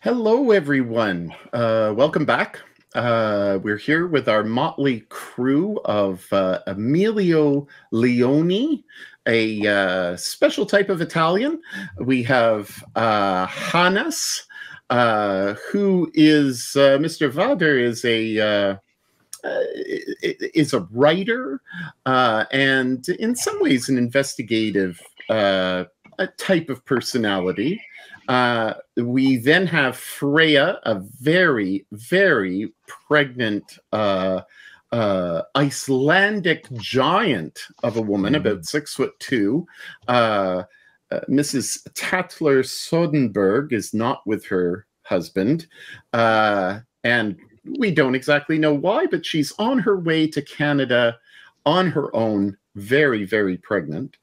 Hello, everyone. Welcome back. We're here with our motley crew of Emilio Leone, a special type of Italian. We have Hannes, who is Mr. Vader is a writer and in some ways an investigative a type of personality. We then have Freya, a very, very pregnant Icelandic giant of a woman, about 6'2". Mrs. Tatler Sodenberg is not with her husband, and we don't exactly know why, but she's on her way to Canada on her own, very, very pregnant.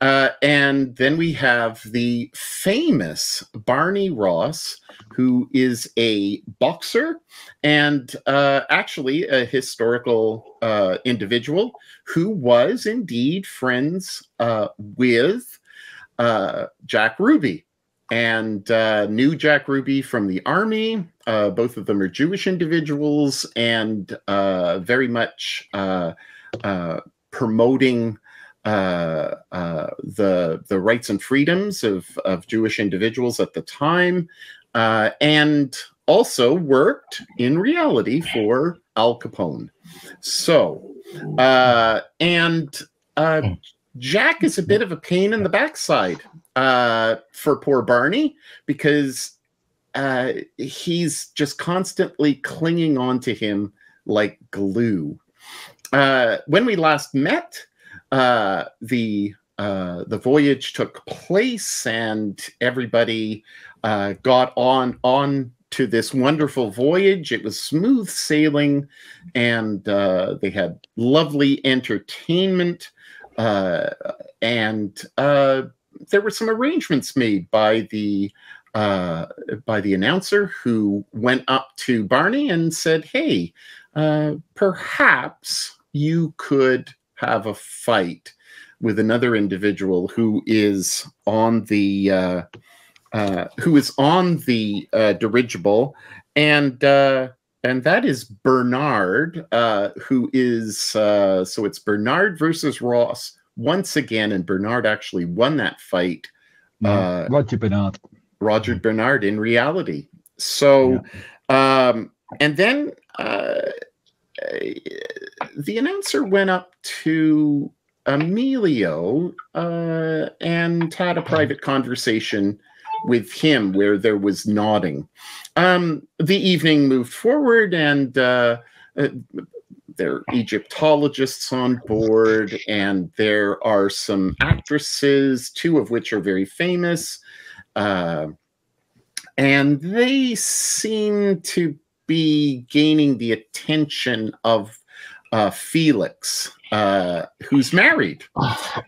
And then we have the famous Barney Ross, who is a boxer and actually a historical individual who was indeed friends with Jack Ruby and knew Jack Ruby from the army. Both of them are Jewish individuals and very much promoting the rights and freedoms of Jewish individuals at the time, and also worked in reality for Al Capone. So, Jack is a bit of a pain in the backside for poor Barney, because he's just constantly clinging on to him like glue. When we last met, the voyage took place, and everybody got on to this wonderful voyage. It was smooth sailing, and they had lovely entertainment, and there were some arrangements made by the announcer, who went up to Barney and said, "Hey, perhaps you could have a fight with another individual who is on the dirigible, and that is Bernard, who is so it's Bernard versus Ross once again, and Bernard actually won that fight. Roger Bernard in reality. So, and then the announcer went up to Emilio and had a private conversation with him where there was nodding. The evening moved forward, and there are Egyptologists on board, and there are some actresses, two of which are very famous, and they seem to be gaining the attention of Felix, who's married.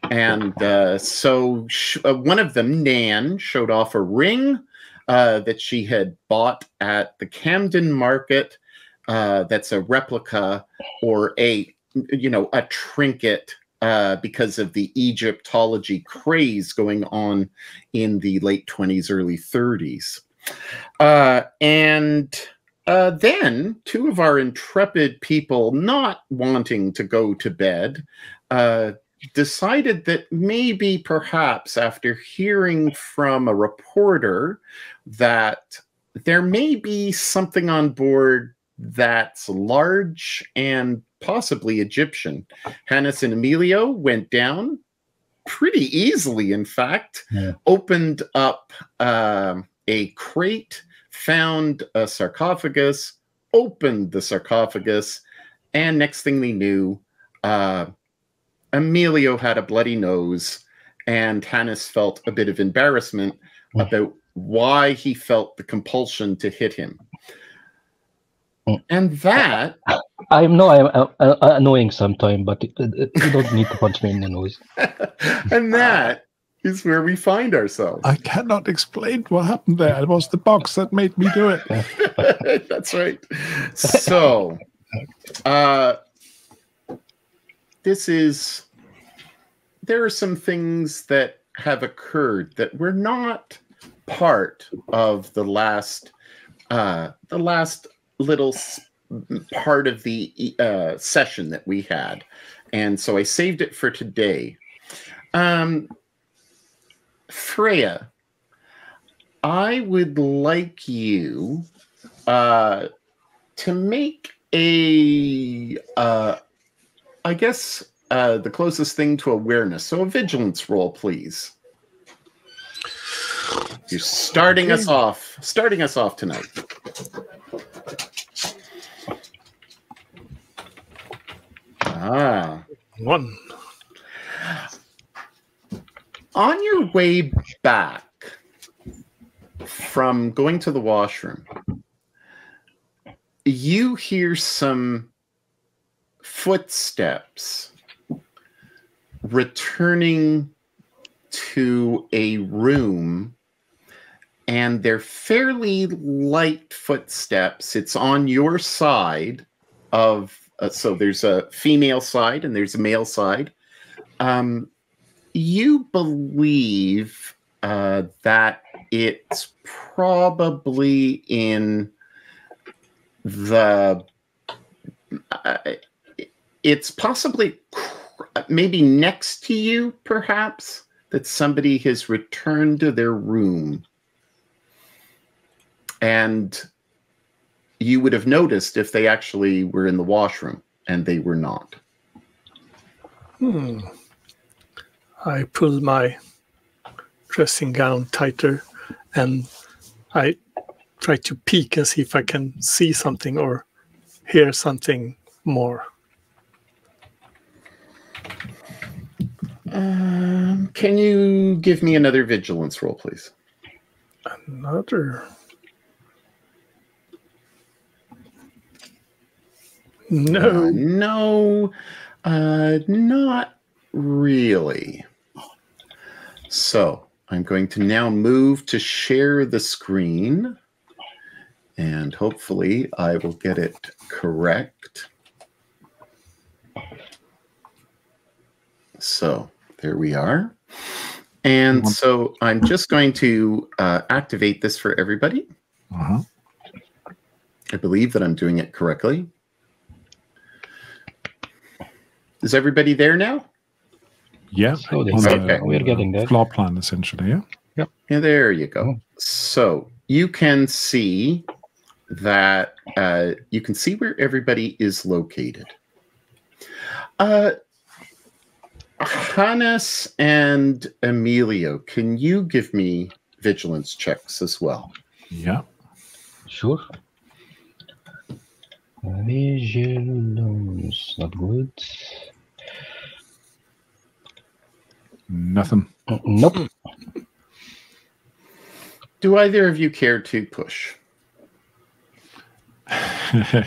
And so one of them, Nan, showed off a ring that she had bought at the Camden Market. That's a replica, or a trinket, because of the Egyptology craze going on in the late 20s, early 30s. Then two of our intrepid people, not wanting to go to bed, decided that maybe perhaps after hearing from a reporter that there may be something on board that's large and possibly Egyptian, Hannes and Emilio went down pretty easily, in fact, opened up a crate, found a sarcophagus, opened the sarcophagus, and next thing they knew, Emilio had a bloody nose, and Hannes felt a bit of embarrassment about why he felt the compulsion to hit him. And that... I know I'm annoying sometimes, but you don't need to punch me in the nose. And that is where we find ourselves. I cannot explain what happened there. It was the box that made me do it. That's right. So, there are some things that have occurred that were not part of the last little part of the session that we had, and so I saved it for today. Freya, I would like you to make a, I guess, the closest thing to awareness. So a vigilance roll, please. You're starting us off tonight. Ah. 1. On your way back from going to the washroom, you hear some footsteps returning to a room, and they're fairly light footsteps. It's on your side of, so there's a female side and there's a male side. You believe that it's probably in the, it's possibly maybe next to you, perhaps, that somebody has returned to their room. And you would have noticed if they actually were in the washroom, and they were not. I pull my dressing gown tighter, and I try to peek and see if I can see something or hear something more. Can you give me another vigilance roll, please? Another. No. No, not really. So I'm going to now move to share the screen, and hopefully I will get it correct. So there we are. And so I'm just going to activate this for everybody. I believe that I'm doing it correctly. Is everybody there now? Yeah. So Okay. we're getting there. Floor plan, essentially, yeah? Yep. Yeah, there you go. So you can see that you can see where everybody is located. Hannes and Emilio, can you give me vigilance checks as well? Yeah. Sure. Vigilance, not good. Nothing. Nope. Do either of you care to push?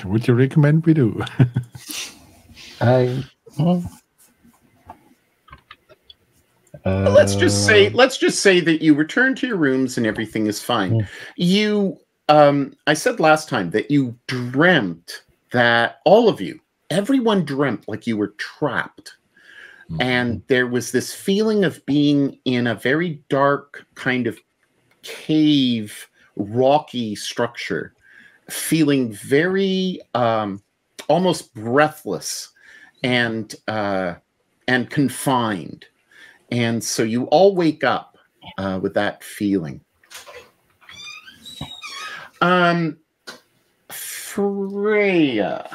Would you recommend we do? Let's just say that you return to your rooms and everything is fine. You I said last time that you dreamt that all of you, everyone dreamt like you were trapped. And there was this feeling of being in a very dark kind of cave, rocky structure, feeling very almost breathless and confined. And so you all wake up with that feeling. Freya,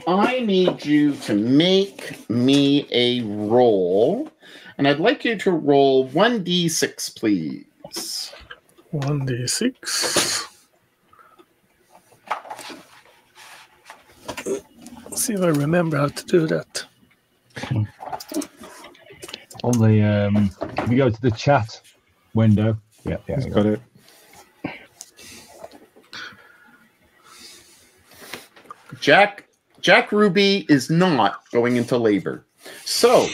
I need you to make me a roll, and I'd like you to roll 1d6, please. 1d6. Let's see if I remember how to do that. On the if you go to the chat window, yeah, Got it. Jack Ruby is not going into labor. So,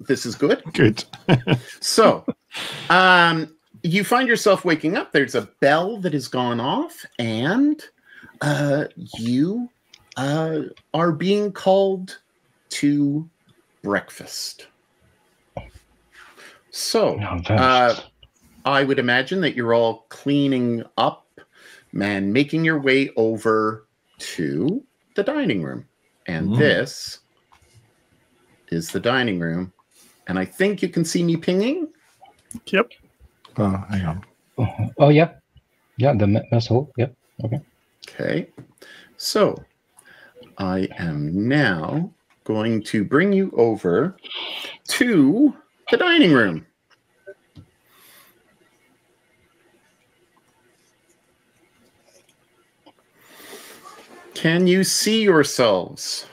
this is good. Good. So, you find yourself waking up. There's a bell that has gone off, and you are being called to breakfast. So, I would imagine that you're all cleaning up and making your way over to the dining room. And this is the dining room. And I think you can see me pinging. Yep. Oh, hang on. Oh, yeah. Yeah, the mess hall. Yep. Okay. Okay. So I am now going to bring you over to the dining room. Can you see yourselves?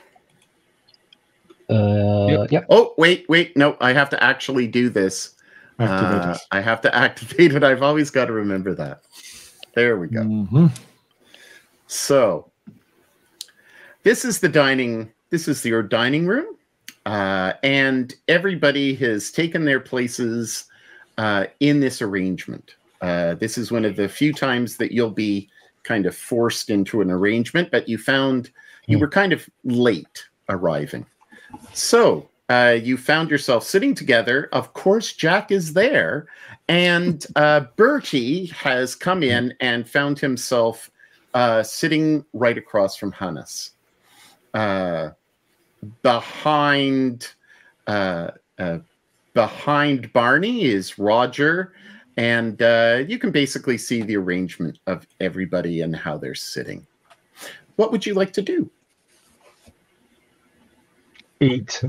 Yeah. Oh, wait. No, I have to actually do this. Activate it. I have to activate it. I've always got to remember that. There we go. So this is your dining room. And everybody has taken their places in this arrangement. This is one of the few times that you'll be kind of forced into an arrangement, but you were kind of late arriving. So you found yourself sitting together. Of course, Jack is there, and Bertie has come in and found himself sitting right across from Hannes. Behind Barney is Roger, and you can basically see the arrangement of everybody and how they're sitting. What would you like to do? Eat.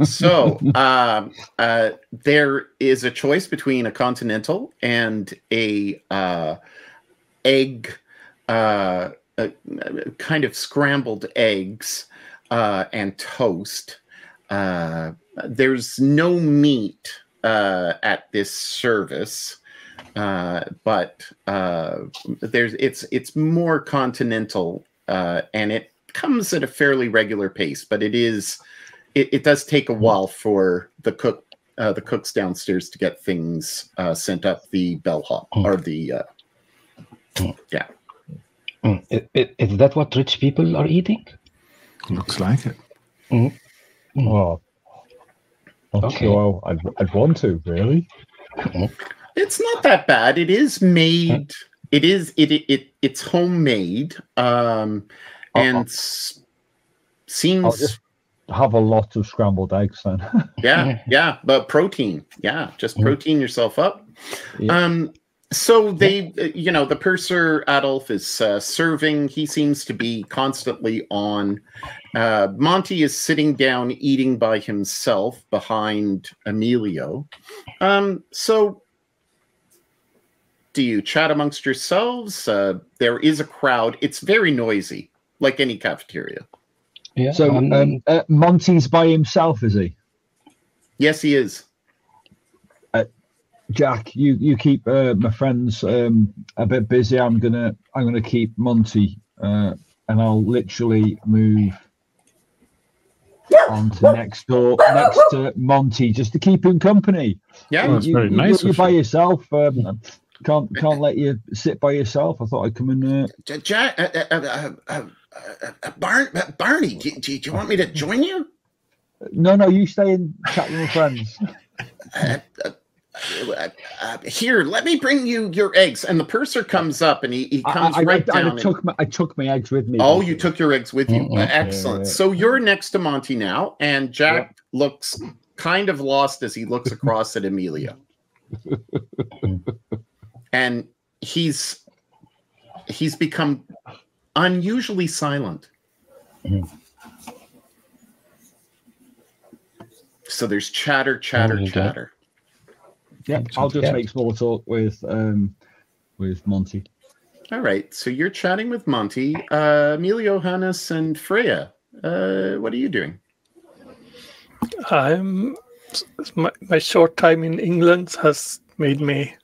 So there is a choice between a continental and a egg, kind of scrambled eggs and toast. There's no meat at this service, but it's more continental, and it comes at a fairly regular pace. But it does take a while for the cooks downstairs to get things sent up the bellhop or the yeah. Is that what rich people are eating? Looks like it. Oh, not sure I'd want to, really. It's not that bad. It is made. It's homemade. And seems. I'll just have a lot of scrambled eggs then. yeah, but protein. Yeah, just protein yourself up. Yeah. So the purser Adolf is serving. He seems to be constantly on. Monty is sitting down eating by himself behind Emilio. So do you chat amongst yourselves? There is a crowd. It's very noisy, like any cafeteria. Yeah. So Monty's by himself, is he? Yes, he is. Jack, you keep my friends a bit busy. I'm gonna keep Monty, and I'll literally move on to next to Monty just to keep him company. Yeah, that's very nice. You're by yourself. Can't let you sit by yourself. I thought I'd come and. Jack, Barney, do you want me to join you? No, you stay and chat with my friends. Here, let me bring you your eggs. And the purser comes up and he comes down. I took my eggs with me. Oh, you took your eggs with you. Excellent. Yeah. So you're next to Monty now, and Jack looks kind of lost as he looks across at Emilio. And he's become unusually silent. So there's chatter. Yeah, I'll just make small talk with Monty. All right, so you're chatting with Monty, Emilio, Hannes, and Freya. What are you doing? My short time in England has made me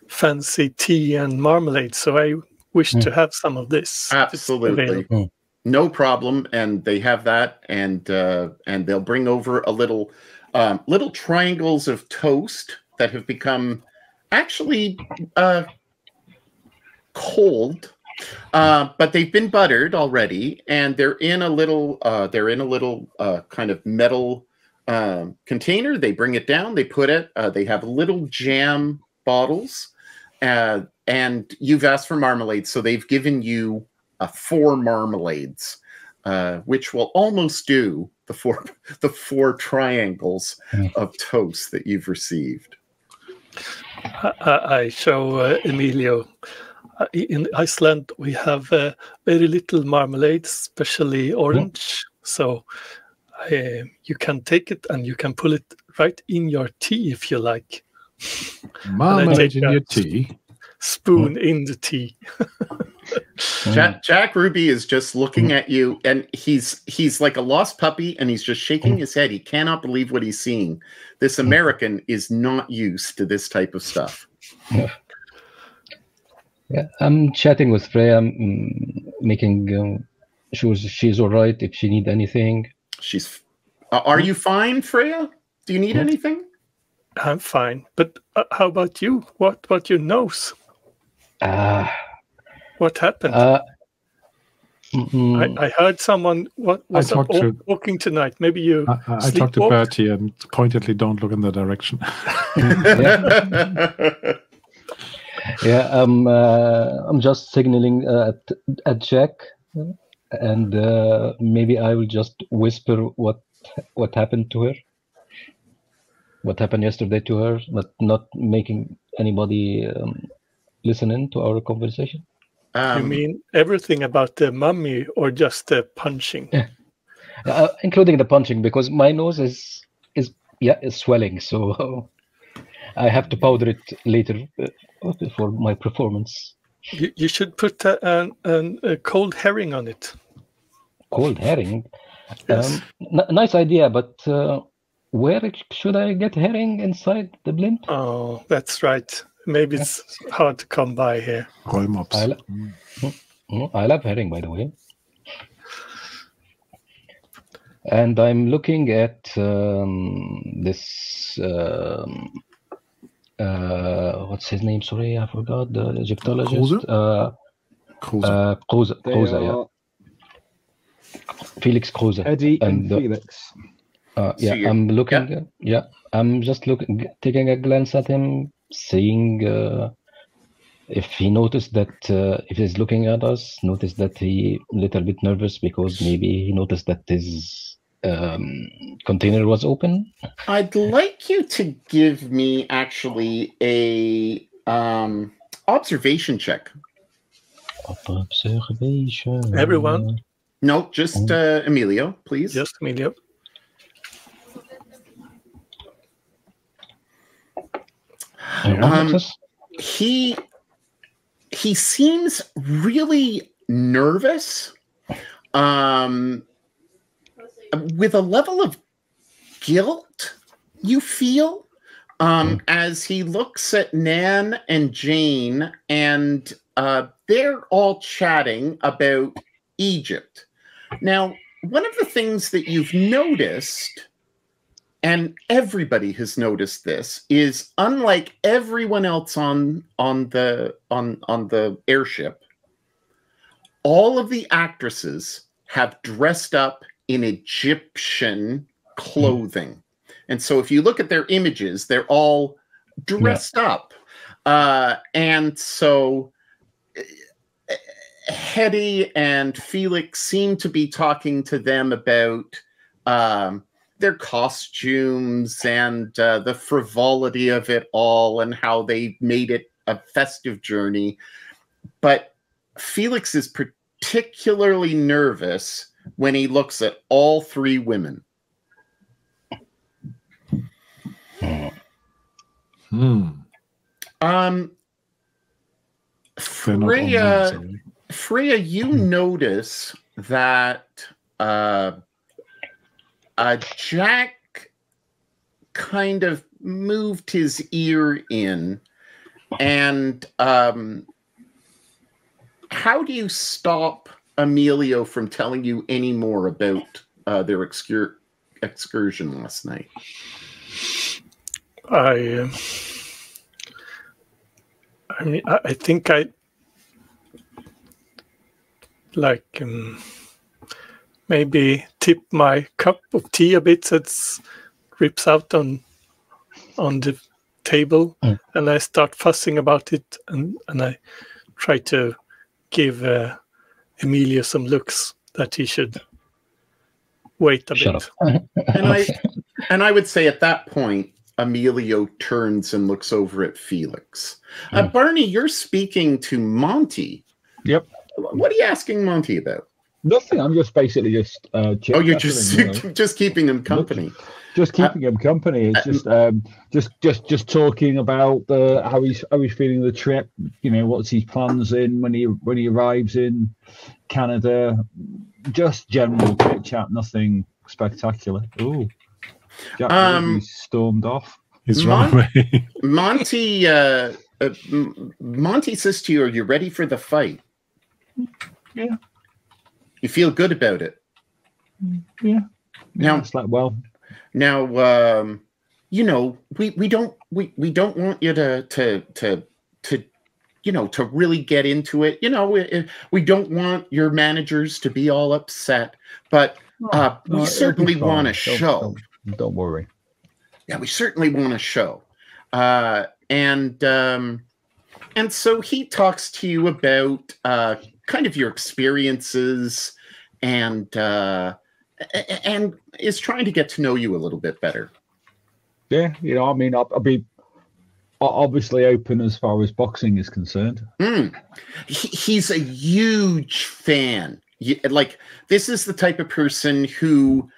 fancy tea and marmalade, so I wish to have some of this. Absolutely, no problem. And they have that, and they'll bring over a little triangles of toast that have become actually cold, but they've been buttered already, and they're in a little kind of metal container. They bring it down, they put it. They have a little jam bottles, and you've asked for marmalade, so they've given you 4 marmalades, which will almost do the four triangles of toast that you've received. I show Emilio. In Iceland, we have very little marmalade, especially orange. So you can take it and you can pull it right in your tea if you like. Marmalade in your tea? Spoon in the tea. Jack Ruby is just looking at you, and he's like a lost puppy, and he's just shaking his head. He cannot believe what he's seeing. This American is not used to this type of stuff. Yeah, I'm chatting with Freya, making sure she's all right if she needs anything. She's. Are you fine, Freya? Do you need anything? I'm fine, but how about you? What about your nose? What happened? I heard someone was walking tonight. Maybe you. I talked to Bertie and pointedly don't look in the direction. Yeah, I'm just signaling at Jack, and maybe I will just whisper what happened to her, what happened yesterday to her, but not making anybody listen in to our conversation. You mean everything about the mummy, or just the punching? Including the punching, because my nose is swelling, so I have to powder it later for my performance. You should put a cold herring on it. Cold herring? Yes. Nice idea, but where should I get herring inside the blimp? Oh, that's right. Maybe it's hard to come by here. I love herring, by the way. And I'm looking at this... what's his name? Sorry, I forgot. The Egyptologist. Kruse, yeah. Felix Kruse. Eddie and Felix. Yeah, I'm looking. I'm just taking a glance at him, seeing if he noticed that if he's looking at us, notice that he a little bit nervous because maybe he noticed that his container was open. I'd like you to give me actually a observation check. Observation. Everyone? No, just Emilio, please. Just Emilio. He seems really nervous, with a level of guilt, you feel, as he looks at Nan and Jane, and they're all chatting about Egypt. Now, one of the things that you've noticed, and everybody has noticed this, is unlike everyone else on the airship, all of the actresses have dressed up in Egyptian clothing. And so if you look at their images, they're all dressed up. And so Hetty and Felix seem to be talking to them about their costumes and the frivolity of it all and how they made it a festive journey. But Felix is particularly nervous when he looks at all 3 women. Freya, you notice that Jack kind of moved his ear in, and how do you stop Emilio from telling you any more about their excursion last night? I mean, I think I maybe tip my cup of tea a bit so it drips out on the table, and I start fussing about it, and I try to give Emilio some looks that he should wait a Shut bit. up. And I would say at that point, Emilio turns and looks over at Felix. Barney, you're speaking to Monty. Yep. What are you asking Monty about? Nothing. I'm just basically just. You're just keeping him company. Just keeping him company. It's just talking about how he's feeling the trip. You know, what's his plans in when he arrives in Canada. Just general chit chat. Nothing spectacular. Ooh. Jack stormed off. He's run away. Monty says to you, "Are you ready for the fight?" Yeah. You feel good about it? Yeah. Now, it's like, well. Now, you know, we don't want you to really get into it. You know, we don't want your managers to be all upset, but we certainly want to show. Don't worry. Yeah, we certainly want to show. And so he talks to you about kind of your experiences and is trying to get to know you a little bit better. Yeah, you know, I mean, I'll be obviously open as far as boxing is concerned. He's a huge fan. Like, this is the type of person who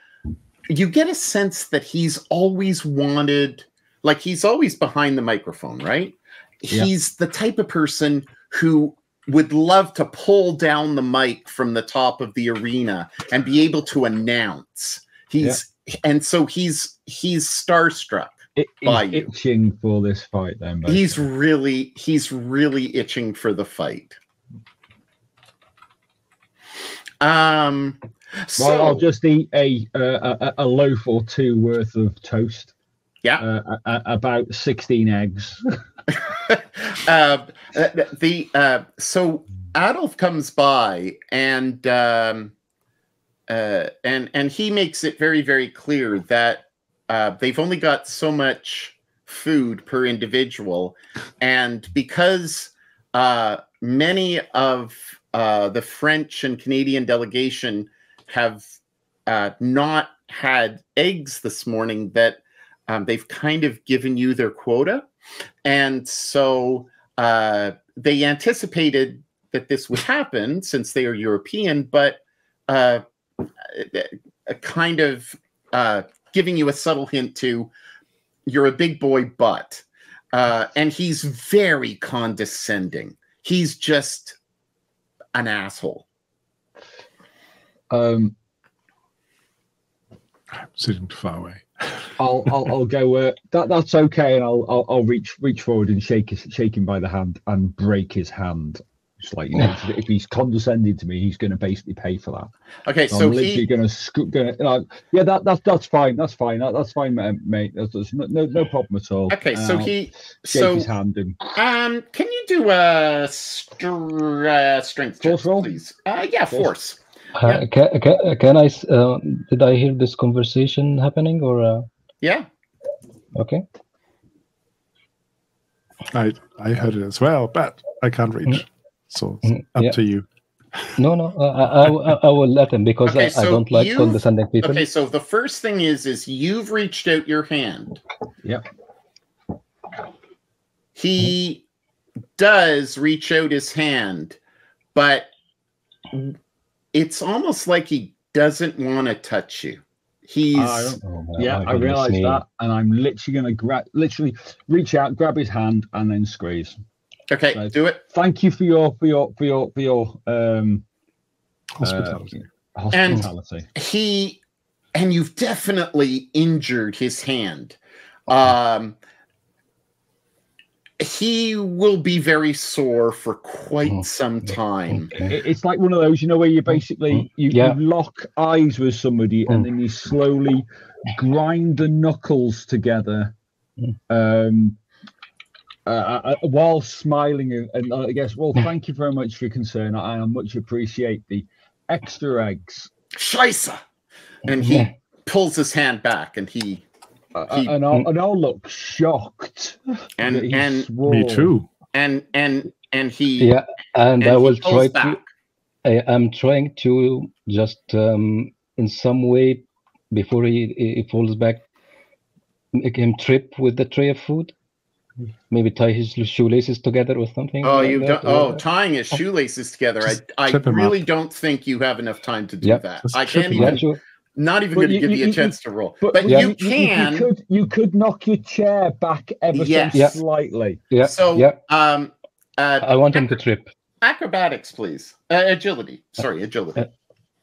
you get a sense that he's always wanted, like he's always behind the microphone, right? Yeah. He's the type of person who would love to pull down the mic from the top of the arena and be able to announce. And so he's starstruck. By you. Itching for this fight, then. Basically. He's really itching for the fight. So I'll just eat a loaf or two worth of toast. Yeah. About 16 eggs. So Adolf comes by and he makes it very, very clear that they've only got so much food per individual, and because many of the French and Canadian delegation have not had eggs this morning, that they've kind of given you their quota. And so they anticipated that this would happen since they are European, but kind of giving you a subtle hint to, you're a big boy, but, and he's very condescending. He's just an asshole. I'm sitting too far away. I'll go. That's okay, and I'll reach forward and shake him by the hand and break his hand. It's like, you know, if he's condescending to me, he's going to basically pay for that. Okay, so I'm literally going to yeah, that's fine. That's fine. That's fine, mate. That's no problem at all. Okay, so he shake his hand and. Can you do a strength check, please? Yeah, force. Can I? Did I hear this conversation happening or? Yeah. Okay. I heard it as well, but I can't reach. So it's up to you. No, I will let him, because I don't like condescending people. Okay, so the first thing is you've reached out your hand. Yep. He does reach out his hand, but it's almost like he doesn't want to touch you. I realize that, and I'm literally going to reach out, grab his hand, and then squeeze. Okay, so, do it. Thank you for your hospitality. And you've definitely injured his hand. He will be very sore for quite some time. It's like one of those, you know, where you basically you lock eyes with somebody and then you slowly grind the knuckles together. While smiling, and I guess, well, thank you very much for your concern. I much appreciate the extra eggs. Scheisse! And he pulls his hand back, and he and I'll look shocked. And Me too. And he Yeah, and I will try to. back. I'm trying to just in some way before he falls back, make him trip with the tray of food. Maybe tie his shoelaces together or something. Oh, like you've that, done, or- tying his shoelaces together. I trip him really up. don't think you have enough time to do Yep. that. Just I trip can't him even. up. Sure. Not even But going to give you a chance to roll. But yeah. you can. You could knock your chair back ever Yes. so Yeah. slightly. Yeah. So, yeah. uh, I want him to trip. acrobatics, please. Agility. Sorry, agility.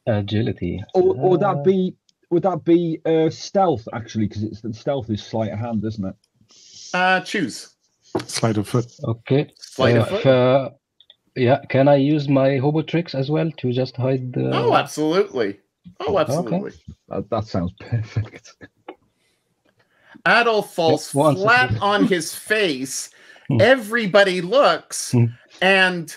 Agility. Or would that be stealth actually? Because stealth is sleight of hand, isn't it? Choose. Sleight of foot. Okay. Sleight of foot. Yeah. Can I use my hobo tricks as well to just hide the? Oh, absolutely. Oh, absolutely. That sounds perfect. Adolf falls Yeah, once flat it's- on his face. Everybody looks, and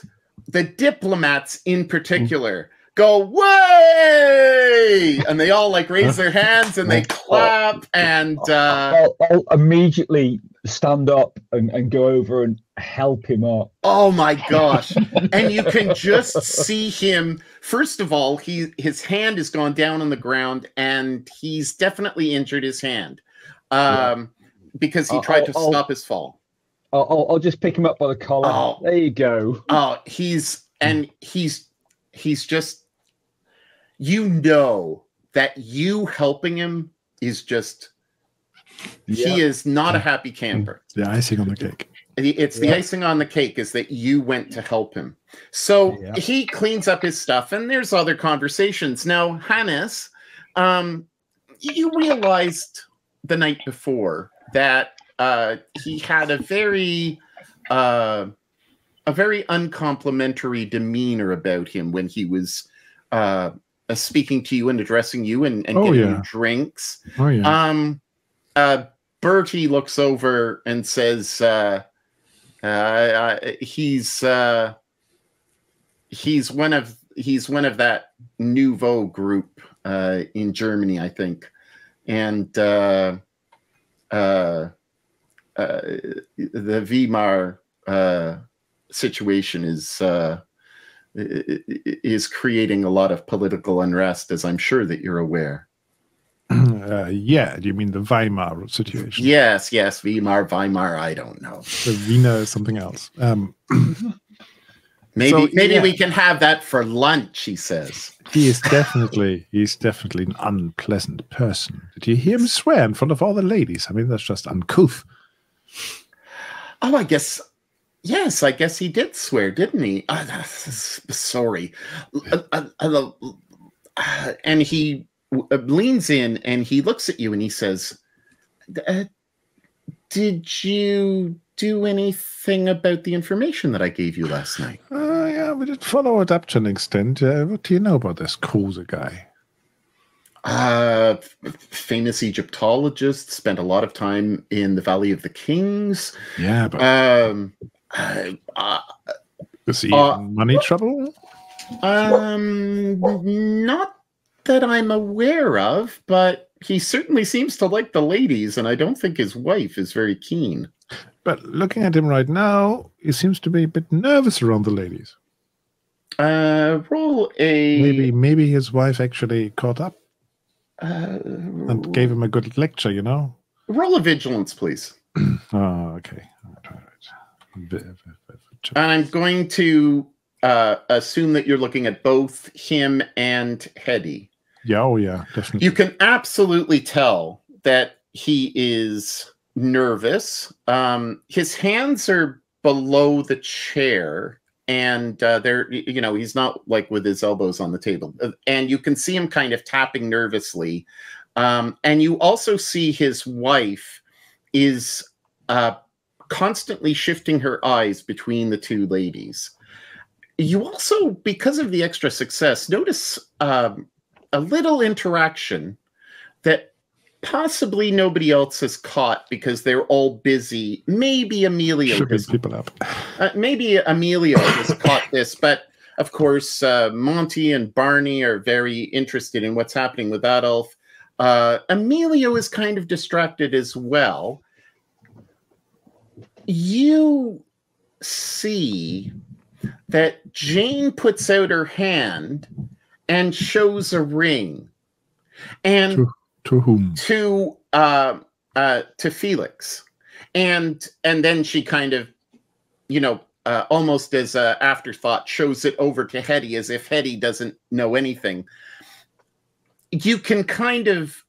the diplomats in particular go, "Way!" And they all like raise their hands and they clap. And I'll immediately stand up and go over and help him up. oh my gosh! And you can just see him. First of all, his hand has gone down on the ground, and he's definitely injured his hand because he tried to stop his fall. I'll just pick him up by the collar. Oh. There you go. Oh, he's just, you know, that you helping him is just, he is not a happy camper. The icing on the cake. It's the icing on the cake is that you went to help him. So Yeah. he cleans up his stuff, and there's other conversations. Now, Hannes, you realized the night before that he had a very uncomplimentary demeanor about him when he was speaking to you and addressing you and getting you drinks. Oh yeah. Bertie looks over and says he's one of that nouveau group in Germany, I think, and the Weimar situation is creating a lot of political unrest, as I'm sure that you're aware. Yeah, do you mean the Weimar situation? Yes, Weimar, I don't know. The Wiener is something else. Maybe we can have that for lunch, he says. He's definitely an unpleasant person. Did you hear him swear in front of all the ladies? I mean, that's just uncouth. Oh, I guess he did swear, didn't he? Sorry. And he leans in and he looks at you and he says, did you do anything about the information that I gave you last night? Yeah, we did follow it up to an extent. What do you know about this Kruse guy? Famous Egyptologist, spent a lot of time in the Valley of the Kings. Yeah, but is he in money trouble? Not that I'm aware of, but he certainly seems to like the ladies, and I don't think his wife is very keen. But looking at him right now, he seems to be a bit nervous around the ladies. Roll a... Maybe his wife actually caught up and gave him a good lecture, you know? Roll a vigilance, please. Oh, okay. And I'm going to assume that you're looking at both him and Hedy. Yeah, oh yeah, definitely. You can absolutely tell that he is nervous. His hands are below the chair, and they're, he's not like with his elbows on the table. And you can see him kind of tapping nervously. And you also see his wife is constantly shifting her eyes between the two ladies. You also, because of the extra success, notice a little interaction that possibly nobody else has caught because they're all busy. Maybe Emilio has, people up. Maybe Emilio has caught this, but of course Monty and Barney are very interested in what's happening with Adolf. Emilio is kind of distracted as well. You see that Jane puts out her hand and shows a ring, and to whom? To Felix, and then she kind of, almost as an afterthought, shows it over to Hetty as if Hetty doesn't know anything. You can kind of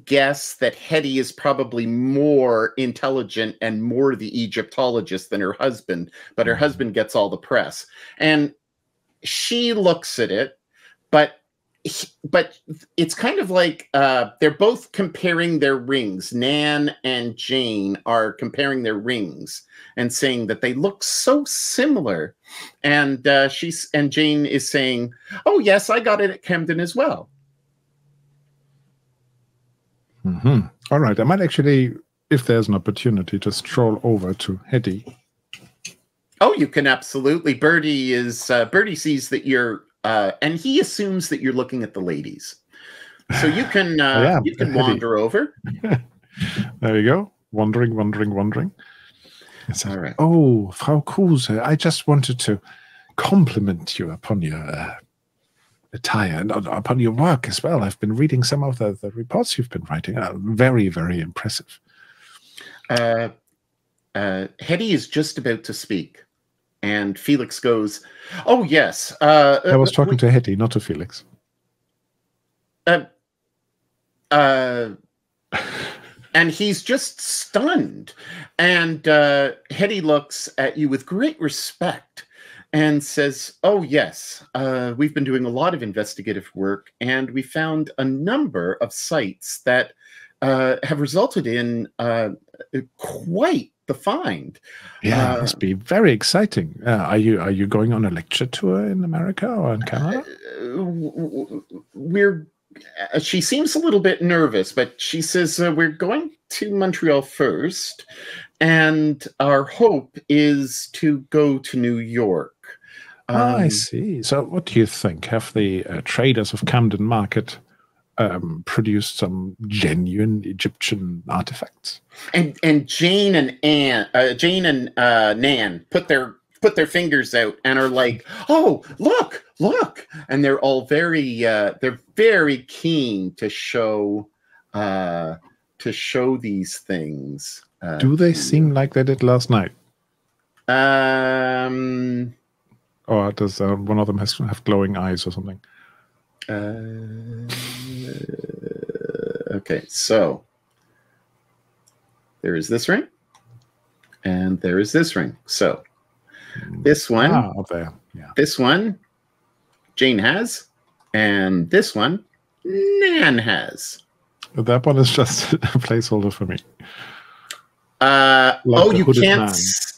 guess that Hetty is probably more intelligent and more the Egyptologist than her husband, but her husband gets all the press. And she looks at it, but it's kind of like they're both comparing their rings. Nan and Jane are comparing their rings and saying that they look so similar. And Jane is saying, "Oh yes, I got it at Camden as well." Mm-hmm. All right, I might actually, if there's an opportunity, just stroll over to Hetty. Oh, you can absolutely. Bertie sees that you're, and he assumes that you're looking at the ladies. So you can wander over. There you go. Wandering. All right. Oh, Frau Kruse, I just wanted to compliment you upon your attire and upon your work as well. I've been reading some of the reports you've been writing. Very, very impressive. Hetty is just about to speak, and Felix goes, "Oh yes." I was talking to Hetty, not to Felix. And he's just stunned. And Hetty looks at you with great respect and says, "Oh, yes, we've been doing a lot of investigative work, and we found a number of sites that have resulted in quite the find." Yeah, it must be very exciting. Are you going on a lecture tour in America or in Canada? She seems a little bit nervous, but she says we're going to Montreal first, and our hope is to go to New York. I see. So what do you think? Have the traders of Camden Market produced some genuine Egyptian artifacts? And Jane and Nan put their fingers out and are like, "Oh, look!" And they're all very keen to show these things. Do they seem like they did last night? Or does one of them have glowing eyes or something? Okay, so there is this ring, and there is this ring. So this one, up there. Yeah. This one, Jane has, and this one, Nan has. That one is just a placeholder for me.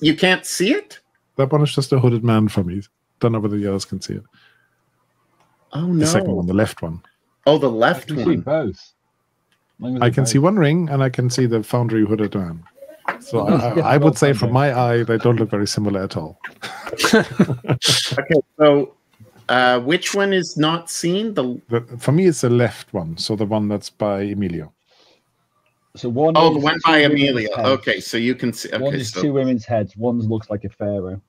You can't see it? That one is just a hooded man for me. Don't know whether the others can see it. Oh no! The second one, the left one. Oh, the left I can one. see both. I can see one ring, and I can see the foundry hooded man. So I would say, from my eye, they don't look very similar at all. Okay, so which one is not seen? For me, it's the left one. So the one that's by Emilio. So one. Oh, the one by Emilio. Okay, so you can see. Okay, one is two women's heads. One looks like a pharaoh.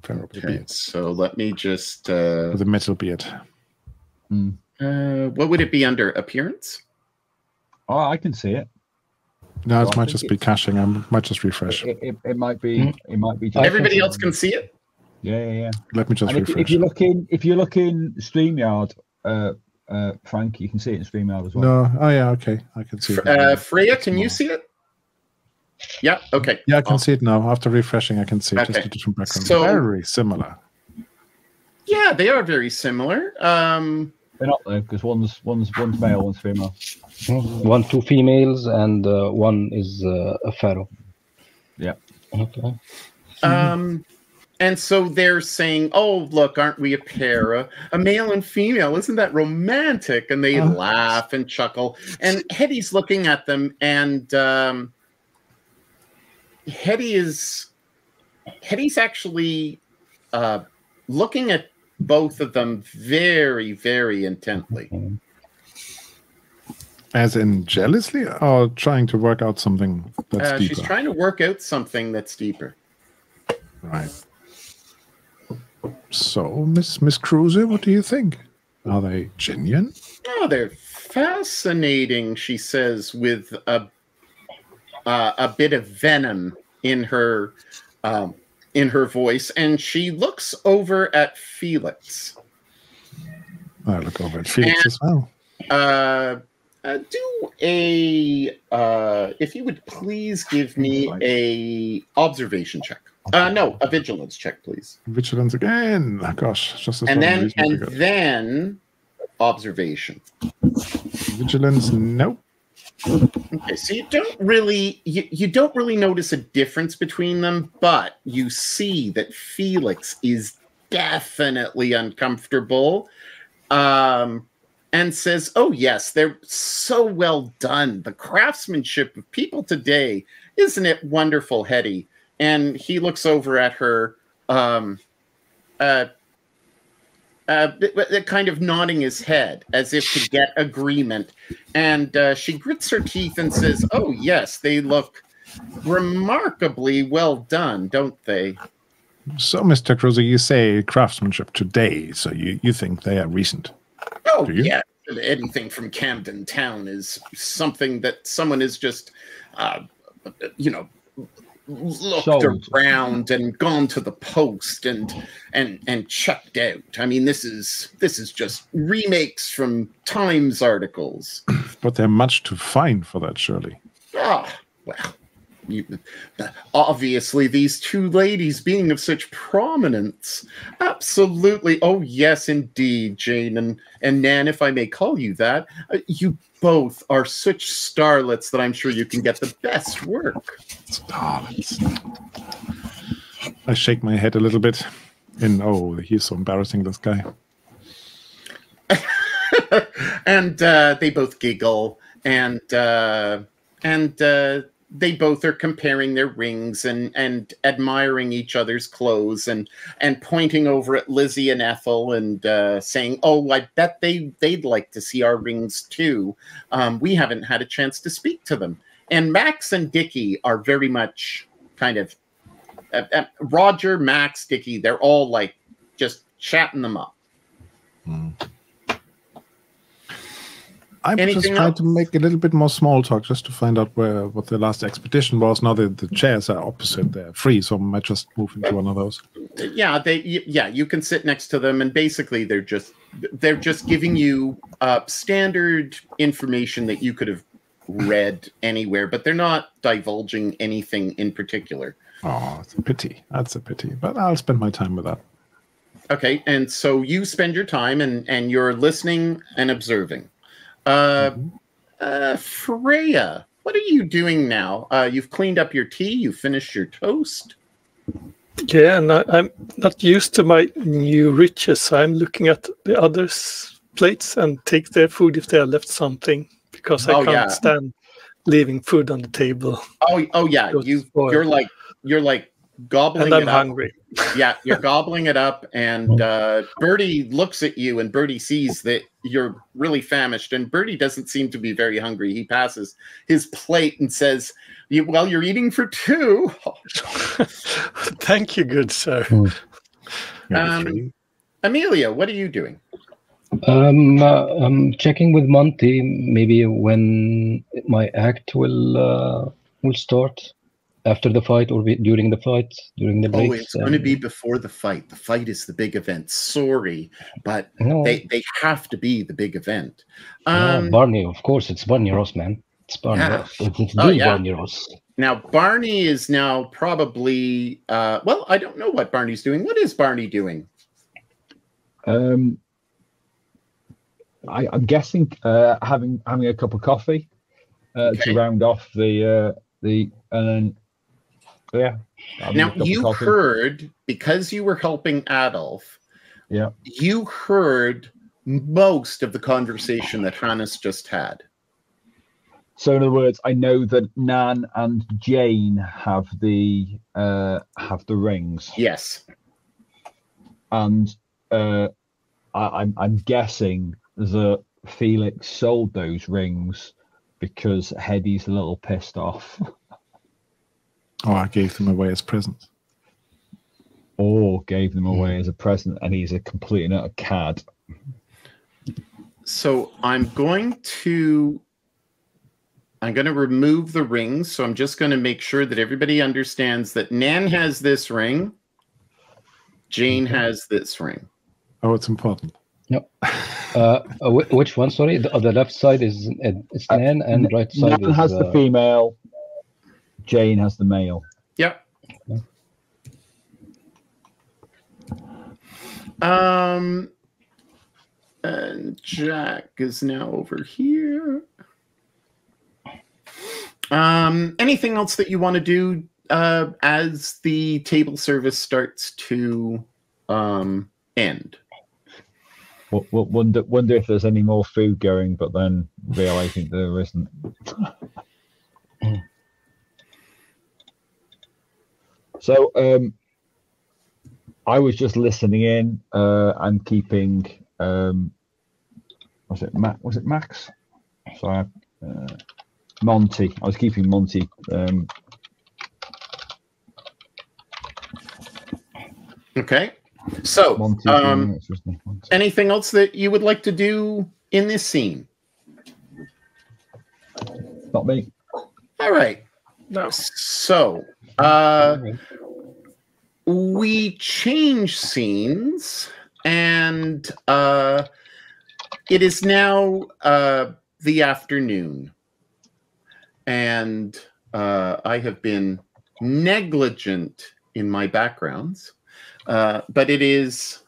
Okay, so let me just with a metal beard. What would it be under? Appearance? Oh, I can see it. No, it might just be caching. I might just refresh. It might be. It might be. Everybody else can see it. Yeah. Let me just refresh. If you look in StreamYard, Frank, you can see it in StreamYard as well. No. Oh yeah. Okay, I can see it. Freya, can you see it? Yeah. Okay. Yeah, I can see it now. After refreshing, I can see Okay. just a different background. So, very similar. Yeah, they are very similar. They're not though, because one's male, one's female. Two females, and one is a pharaoh. Yeah. Okay. And so they're saying, "Oh, look, aren't we a pair? A male and female. Isn't that romantic?" And they laugh and chuckle. And Hetty's looking at them, and Hetty's actually looking at both of them very, very intently. As in jealously, or trying to work out something that's deeper? She's trying to work out something that's deeper. Right. So, Miss Cruiser, what do you think? Are they genuine? Oh, they're fascinating, she says, with a bit of venom in her voice, and she looks over at Felix. I look over at Felix as well. Do a if you would please give me a observation check. No, a vigilance check, please. Vigilance again. Oh, gosh, just as and then observation. Vigilance, nope. Okay, so you don't really notice a difference between them, but you see that Felix is definitely uncomfortable. And says, "Oh yes, they're so well done. The craftsmanship of people today, isn't it wonderful, Hetty?" And he looks over at her, kind of nodding his head as if to get agreement. And she grits her teeth and says, "Oh yes, they look remarkably well done, don't they?" So, Mr. Cruiser, you say craftsmanship today, so you think they are recent? Oh, yeah. Anything from Camden Town is something that someone has just, looked around and gone to the post and checked out. I mean, this is just remakes from Times articles. But they're much too fine for that, surely. Ah, well. Obviously, these two ladies being of such prominence. Absolutely. Oh, yes, indeed, Jane and Nan, if I may call you that. You both are such starlets that I'm sure you can get the best work. Starlets. I shake my head a little bit. And, oh, he's so embarrassing, this guy. And they both giggle. And they both are comparing their rings and admiring each other's clothes and pointing over at Lizzie and Ethel and saying, "Oh, I bet they'd like to see our rings too. We haven't had a chance to speak to them." And Max and Dickie are very much kind of Roger, Max, Dickie. They're all like just chatting them up. I'm just trying to make a little bit more small talk just to find out what the last expedition was. Now the chairs are opposite; they're free, so I might just move into one of those. Yeah, you can sit next to them, and basically they're just giving you standard information that you could have read anywhere, but they're not divulging anything in particular. Oh, it's a pity. That's a pity, but I'll spend my time with that. Okay, and so you spend your time and you're listening and observing. Freya, what are you doing now? You've cleaned up your tea, you've finished your toast. Yeah, and I'm not used to my new riches, so I'm looking at the others' plates and take their food if they have left something, because I can't stand leaving food on the table. Oh yeah, you're like gobbling and I'm hungry. Yeah, you're gobbling it up, and Bertie looks at you, and Bertie sees that you're really famished, and Bertie doesn't seem to be very hungry. He passes his plate and says, "You're eating for two." Thank you, good sir. Amelia, what are you doing? I'm checking with Monty maybe when my act will start. After the fight or during the fight, during the breaks? Oh, it's going to be before the fight. The fight is the big event. Sorry, but they have to be the big event. Barney, of course, it's Barney Ross, man. It's Barney Ross. It's Barney Ross. Now, Barney is now probably... I don't know what Barney's doing. What is Barney doing? I'm guessing having a cup of coffee to round off the Now you heard, because you were helping Adolf, you heard most of the conversation that Hannes just had. So in other words, I know that Nan and Jane have the rings. Yes. And I'm guessing that Felix sold those rings because Hetty's a little pissed off. Oh, I gave them away as presents. Or gave them away as a present, and he's a complete and utter cad. So I'm going to remove the rings. So I'm just going to make sure that everybody understands that Nan has this ring. Jane has this ring. Oh, it's important. Yep. Which one? Sorry, on the left side is Nan, and right side Nan has the female. Jane has the male. Yep. And Jack is now over here. Anything else that you want to do as the table service starts to end? Wonder if there's any more food going, but then realizing there isn't. So I was just listening in and keeping. Was it Max? Sorry, Monty. I was keeping Monty. Okay. So, Monty, anything else that you would like to do in this scene? Not me. All right. No. So, we change scenes, and it is now the afternoon, and I have been negligent in my backgrounds, but it is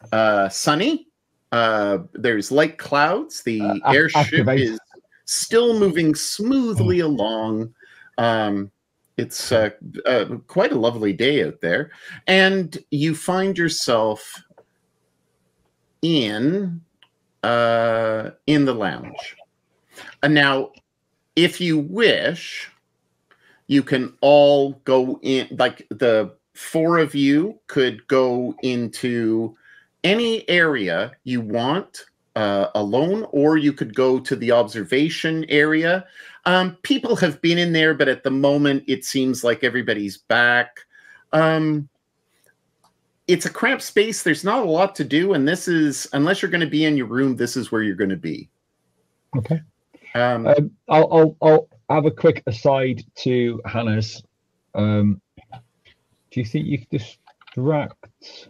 sunny. There's light clouds. The airship is still moving smoothly along. It's quite a lovely day out there, and you find yourself in the lounge. And now, if you wish, you can all go in. Like the four of you could go into any area you want alone, or you could go to the observation area. People have been in there, but at the moment it seems like everybody's back. It's a cramped space. There's not a lot to do, and this is, unless you're going to be in your room, this is where you're going to be. Okay. I'll have a quick aside to Hannah's. Do you think you could distract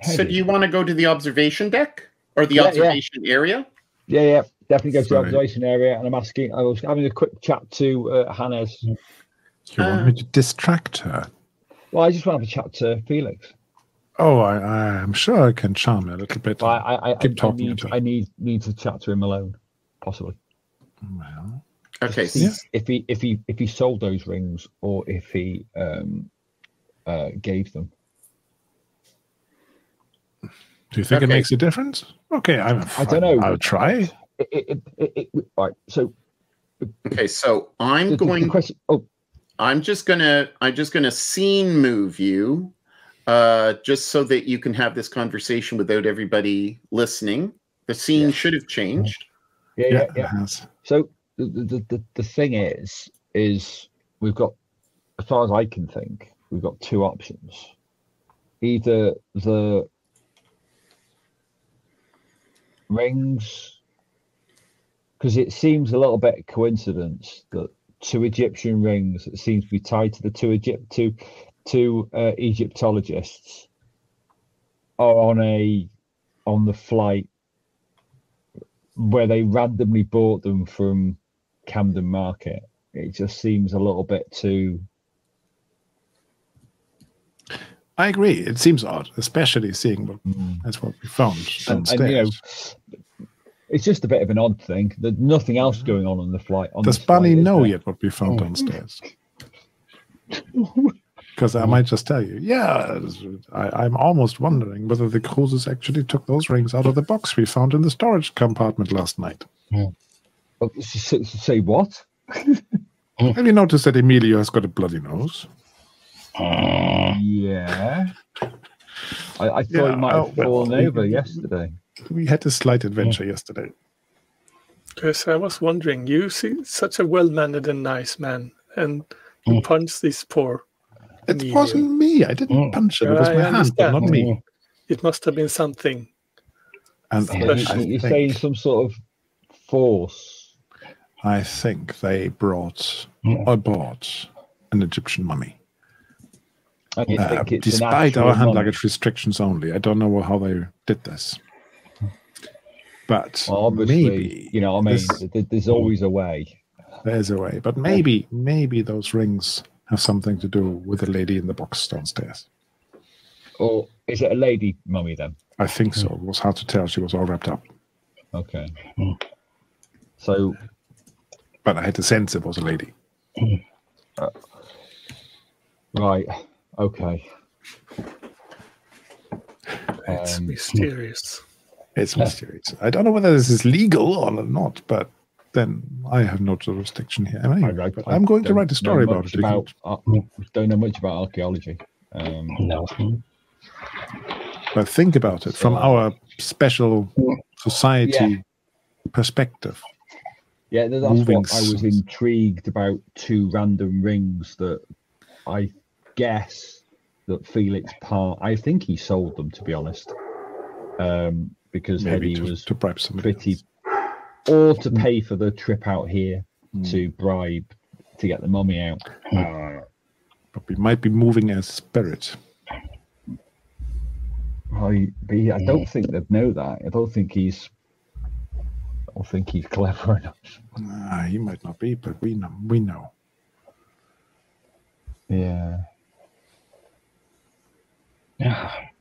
Hetty? So do you want to go to the observation deck or the observation area? Yeah, definitely go to the observation area. And I was having a quick chat to Hannah's. You want me to distract her? Well, I just want to have a chat to Felix. Oh, I'm sure I can charm her a little bit. Keep talking to her. I need to chat to him alone, possibly. Well, okay. If he sold those rings, or if he gave them. Do you think it makes a difference? Okay, I don't know. I'll try. Right. So. Okay. So I'm going. I'm just gonna scene move you, just so that you can have this conversation without everybody listening. The scene should have changed. Yeah. So the thing is we've got, as far as I can think, we've got two options. Either the rings, because it seems a little bit of coincidence that two Egyptian rings that seem to be tied to the two Egyptologists are on the flight where they randomly bought them from Camden Market. It just seems a little bit too. I agree. It seems odd, especially seeing that's what we found downstairs. And it's just a bit of an odd thing. There's nothing else going on the flight. Does Bunny know yet what we found downstairs? Because I might just tell you, I'm almost wondering whether the cruisers actually took those rings out of the box we found in the storage compartment last night. Say what? Have you noticed that Emilio has got a bloody nose? Yeah. I thought he might have fallen over yesterday. We had a slight adventure yesterday. Because I was wondering, you see such a well-mannered and nice man, and you punched this poor It Emilio. wasn't me. I didn't punch him. It was I my hand, but not understand. me. It must have been something. And You're saying some sort of force. I think they brought or bought an Egyptian mummy. And you think it's despite an our hand mummy? luggage restrictions only. I don't know how they did this. But Well, obviously, maybe, you know what I mean? There's always a way. there's a way. But maybe those rings have something to do with the lady in the box downstairs. Or is it a lady mummy then? I think so. It was hard to tell. She was all wrapped up. Okay. So, But I had the sense it was a lady. right. Okay. It's mysterious. It's mysterious. I don't know whether this is legal or not, but then I have no jurisdiction here. Am I? But I'm going to write a story about it. Don't know much about archaeology. No. But think about it from our special society perspective. Yeah, that's Moving what I was intrigued about. 2 random rings that I guess that Felix Part. I think he sold them, to be honest, because Maybe Hedy was to bribe somebody pretty, else. or to pay for the trip out here to bribe to get the mummy out. But we might be moving as spirit. I don't think they'd know that. I don't think he's clever enough. He might not be, but we know. Yeah.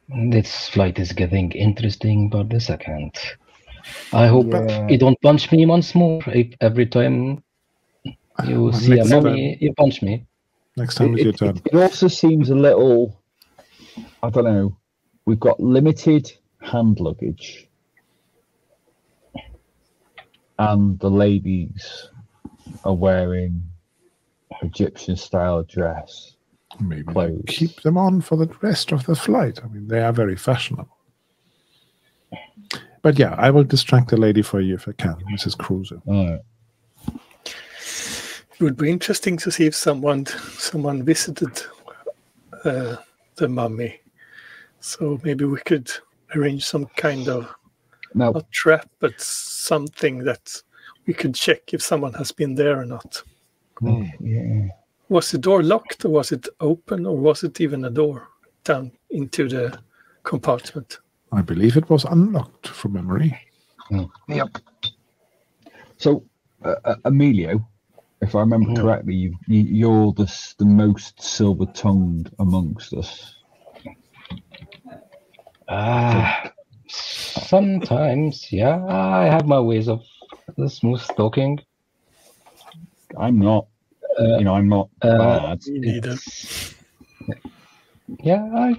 This flight is getting interesting by the second. I hope you don't punch me once more. Every time you see a mummy, you punch me. Next time it's your turn. It also seems a little, I don't know, we've got limited hand luggage and the ladies are wearing Egyptian style dress. Maybe clothes. Keep them on for the rest of the flight. I mean, they are very fashionable. But yeah, I will distract the lady for you if I can, Mrs. Cruiser. All right. It would be interesting to see if someone visited the mummy. So maybe we could arrange some kind of not trap, but something that we could check if someone has been there or not. Yeah. Was the door locked, or was it open, or was it even a door down into the compartment? I believe it was unlocked from memory. Yep. So, Emilio, if I remember correctly, you're the most silver-tongued amongst us. Sometimes, yeah. I have my ways of smooth talking. I'm not. I'm not bad. Yeah,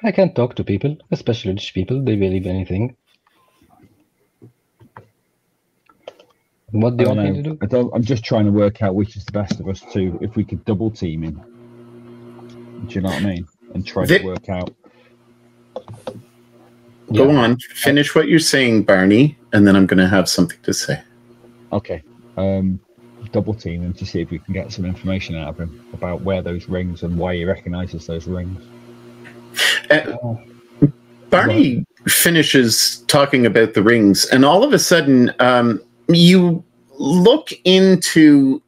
I can talk to people, especially rich people. They believe anything. What do you want me to do? I'm just trying to work out which is the best of us two. If we could double team him, do you know what I mean? And try to work out. Go on, finish what you're saying, Barney, and then I'm going to have something to say. Okay. Double team him to see if we can get some information out of him about where those rings and why he recognizes those rings. Barney finishes talking about the rings, and all of a sudden, you look into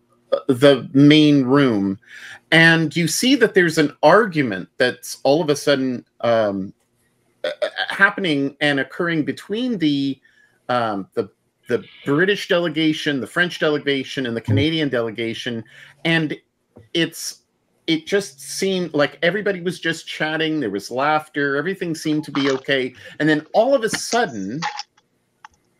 the main room, and you see that there's an argument that's all of a sudden happening and occurring between the British delegation, the French delegation, and the Canadian delegation, and it just seemed like everybody was just chatting. There was laughter. Everything seemed to be okay. And then all of a sudden,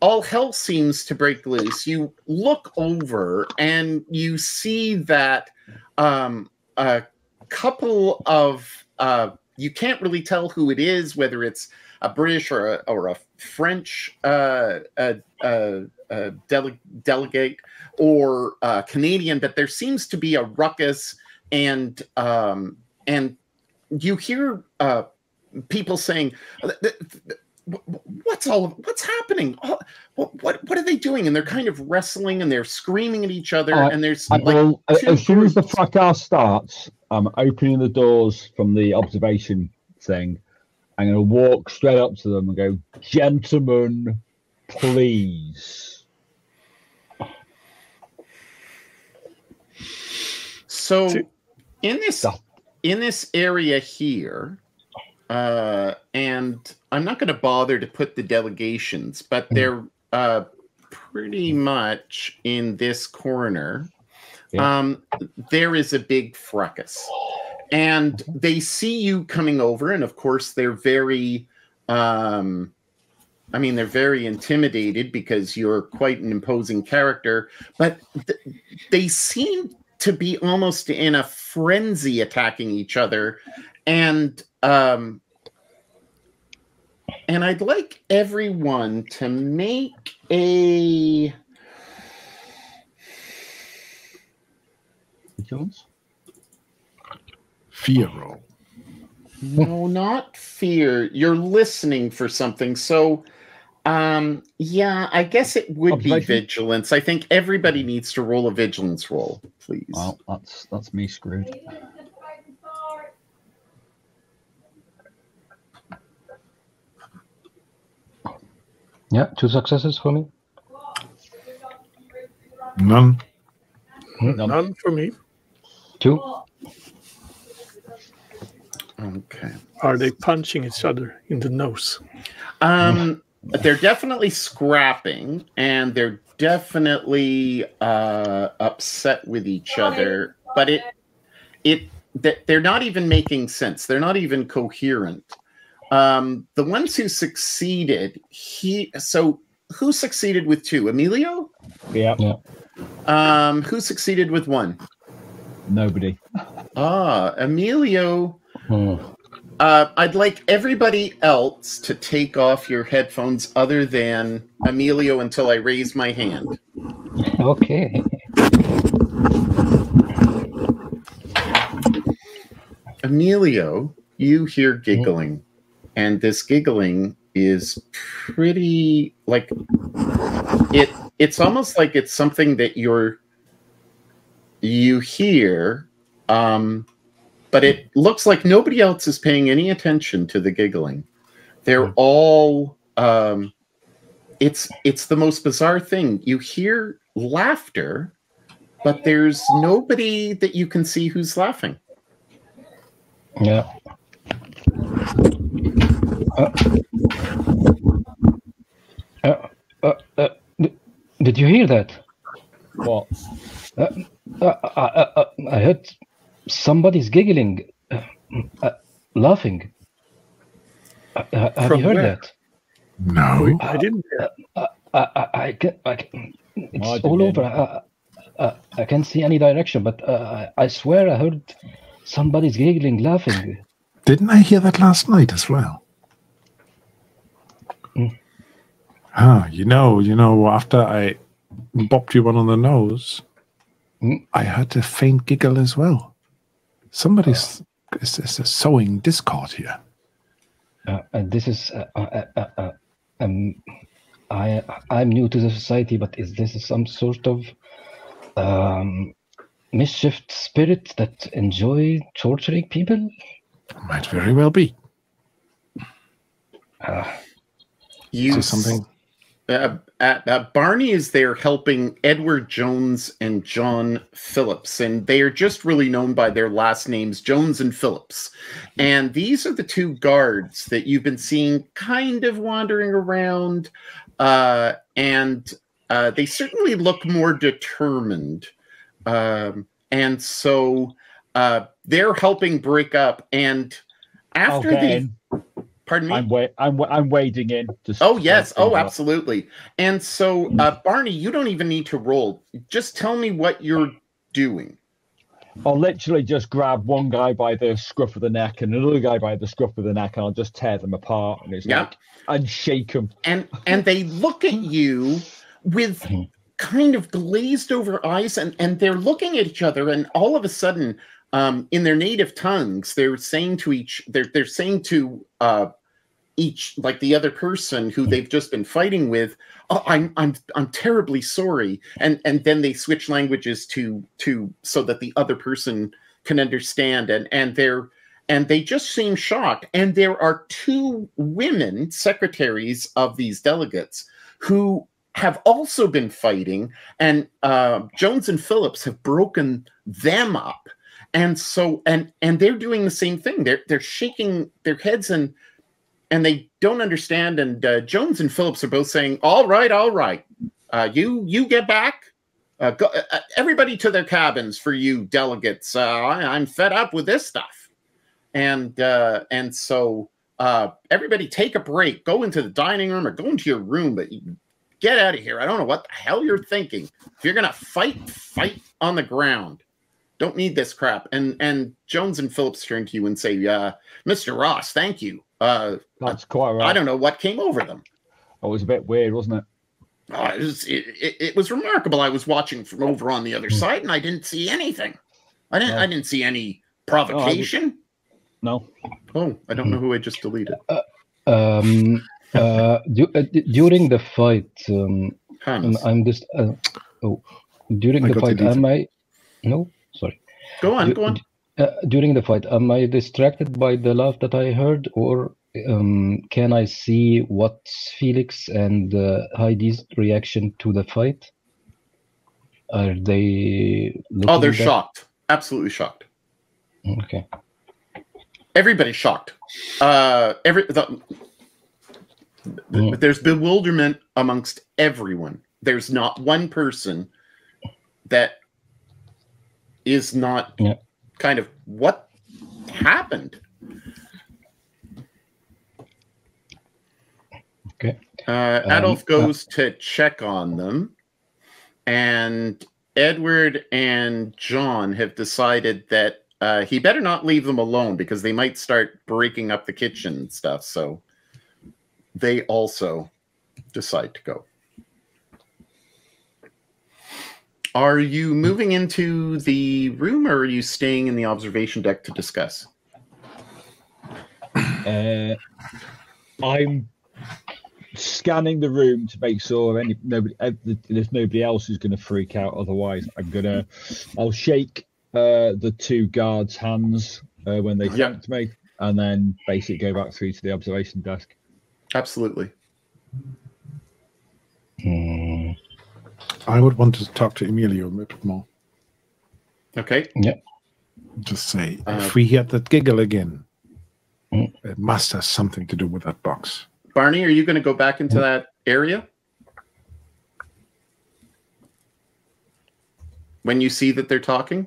all hell seems to break loose. You look over and you see that a couple of you can't really tell who it is, whether it's a British or a French delegate or Canadian, but there seems to be a ruckus, and you hear people saying, what's happening? Oh, what are they doing? And they're kind of wrestling and they're screaming at each other. And there's as soon as the fracas starts, I'm opening the doors from the observation thing. I'm going to walk straight up to them and go, "Gentlemen, please." So in this area here, and I'm not going to bother to put the delegations, but they're pretty much in this corner. Yeah. There is a big fracas, and they see you coming over, and of course they're very, they're very intimidated because you're quite an imposing character, but they seem to be almost in a frenzy attacking each other. And I'd like everyone to make a fear roll. No, not fear. You're listening for something. So yeah, I guess it would be vigilance. I think everybody needs to roll a vigilance roll, please. Well, that's me screwed. Yeah, 2 successes for me. None. None for me. 2. Okay. Are they punching each other in the nose? They're definitely scrapping, and they're definitely upset with each other. But they're not even making sense. They're not even coherent. The ones who succeeded, who succeeded with 2? Emilio? Yeah. Who succeeded with 1? Nobody. Emilio. I'd like everybody else to take off your headphones other than Emilio until I raise my hand. Okay. Emilio, you hear giggling. And this giggling is pretty, like, it's almost like it's something that you hear, but it looks like nobody else is paying any attention to the giggling. They're all, it's the most bizarre thing. You hear laughter, but there's nobody that you can see who's laughing. Yeah. Did you hear that? What? I heard somebody's giggling, laughing. Have you heard that? No, I didn't hear. It's all over. I can't see any direction, but I swear I heard somebody's giggling, laughing. Didn't I hear that last night as well? You know, after I bopped you one on the nose, I heard a faint giggle as well. Somebody's is sowing discord here. And this is I'm new to the society, but is this some sort of mischief spirit that enjoy torturing people? Might very well be. You something. Barney is there helping Edward Jones and John Phillips, and they are just really known by their last names, Jones and Phillips. And these are the 2 guards that you've been seeing kind of wandering around, and they certainly look more determined. And so they're helping break up, and after they... Pardon me? I'm wading in. Oh, yes. Oh, absolutely. And so, Barney, you don't even need to roll. Just tell me what you're doing. I'll literally just grab one guy by the scruff of the neck and another guy by the scruff of the neck, and I'll just tear them apart. And it's and shake them. And they look at you with kind of glazed over eyes, and they're looking at each other, and all of a sudden, in their native tongues, they're saying to like the other person who they've just been fighting with, oh, I'm terribly sorry, and then they switch languages to so that the other person can understand, and they just seem shocked. And there are two women secretaries of these delegates who have also been fighting, and Jones and Phillips have broken them up, and so and they're doing the same thing. They're shaking their heads and they don't understand. And Jones and Phillips are both saying, "All right, you get back. Go, everybody to their cabins for you delegates. I'm fed up with this stuff." And so everybody take a break. Go into the dining room or go into your room, but get out of here. I don't know what the hell you're thinking. If you're gonna fight on the ground. Don't need this crap. And Jones and Phillips turn to you and say, "Mr. Ross, thank you. That's quite right. I don't know what came over them." It was a bit weird, wasn't it? It was remarkable. I was watching from over on the other side, and I didn't see anything. I didn't see any provocation. No. Oh, I don't know who I just deleted. During the fight, I'm just. During the fight, am I? No, sorry. Go on. During the fight, am I distracted by the laugh that I heard, or can I see what's Felix and Heidi's reaction to the fight? Are they? Oh, they're shocked. Absolutely shocked. Okay. Everybody's shocked. There's bewilderment amongst everyone. There's not one person that is not kind of, what happened? Okay. Adolf goes to check on them, and Edward and John have decided that he better not leave them alone because they might start breaking up the kitchen and stuff. So they also decide to go. Are you moving into the room, or are you staying in the observation deck to discuss? I'm scanning the room to make sure there's nobody else who's going to freak out. Otherwise, I'll shake the two guards' hands when they thanked me, and then basically go back through to the observation desk. Absolutely. I would want to talk to Emilio a bit more. Okay. Yeah. Just say, if we hear that giggle again, it must have something to do with that box. Barney, are you going to go back into that area when you see that they're talking?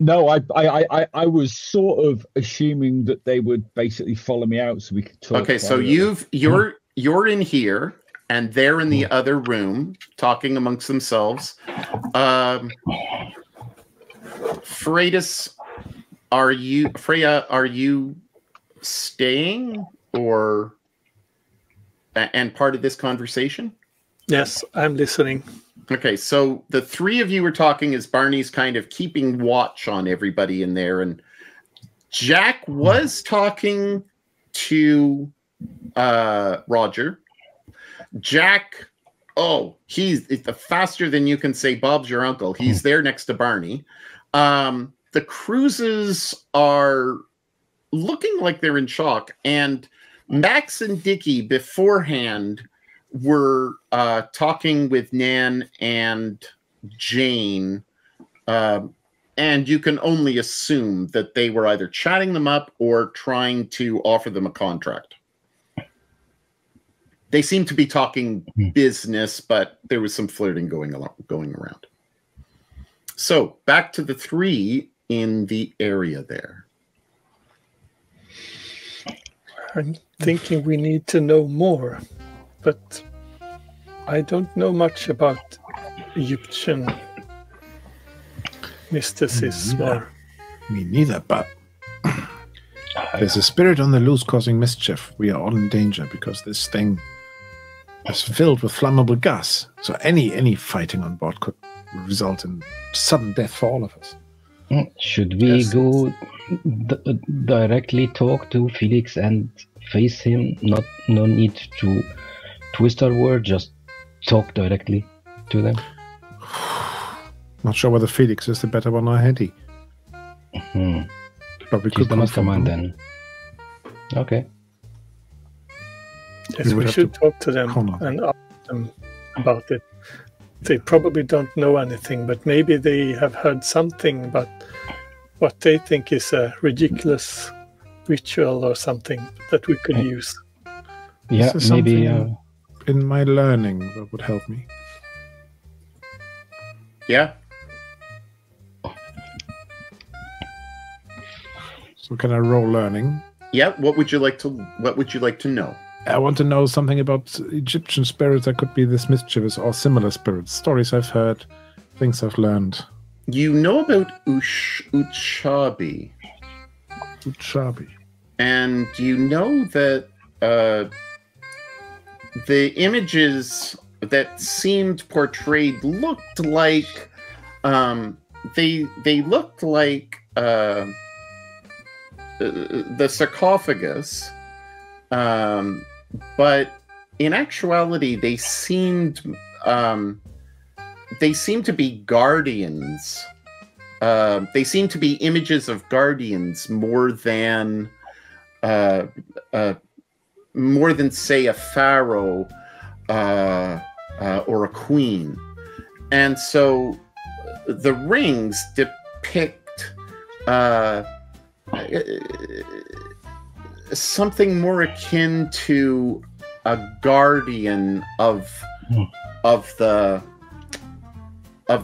No, I was sort of assuming that they would basically follow me out so we could talk. Okay, so you're in here and they're in the other room talking amongst themselves. Freya, are you staying or and part of this conversation? Yes, I'm listening. Okay, so the three of you are talking as Barney's kind of keeping watch on everybody in there, and Jack was talking to Roger. Jack, he's the faster than you can say Bob's your uncle. He's there next to Barney. The Cruises are looking like they're in shock, and Max and Dickie beforehand were talking with Nan and Jane, and you can only assume that they were either chatting them up or trying to offer them a contract. They seem to be talking business, but there was some flirting going around. So back to the three in the area there. I'm thinking we need to know more, but I don't know much about Egyptian mysticism. Me neither, but there's a spirit on the loose causing mischief. We are all in danger because this thing is filled with flammable gas. So any fighting on board could result in sudden death for all of us. Should we go directly talk to Felix and face him. No need to twist our word. Just talk directly to them. Not sure whether Felix is the better one or Hetty. But we She's could the mastermind confront then. Okay. Yes, we should talk to them and ask them about it. They probably don't know anything, but maybe they have heard something about what they think is a ridiculous ritual or something that we could use. Yeah, Is there maybe. something in my learning that would help me. Yeah. So can I roll learning? Yeah. What would you like to know? I want to know something about Egyptian spirits that could be this mischievous or similar spirits. Stories I've heard, things I've learned. You know about Uchabi. Uchabi. And you know that the images that seemed portrayed looked like they looked like the sarcophagus, but in actuality they seemed to be guardians. They seem to be images of guardians more than say a pharaoh or a queen. And so the rings depict something more akin to a guardian of the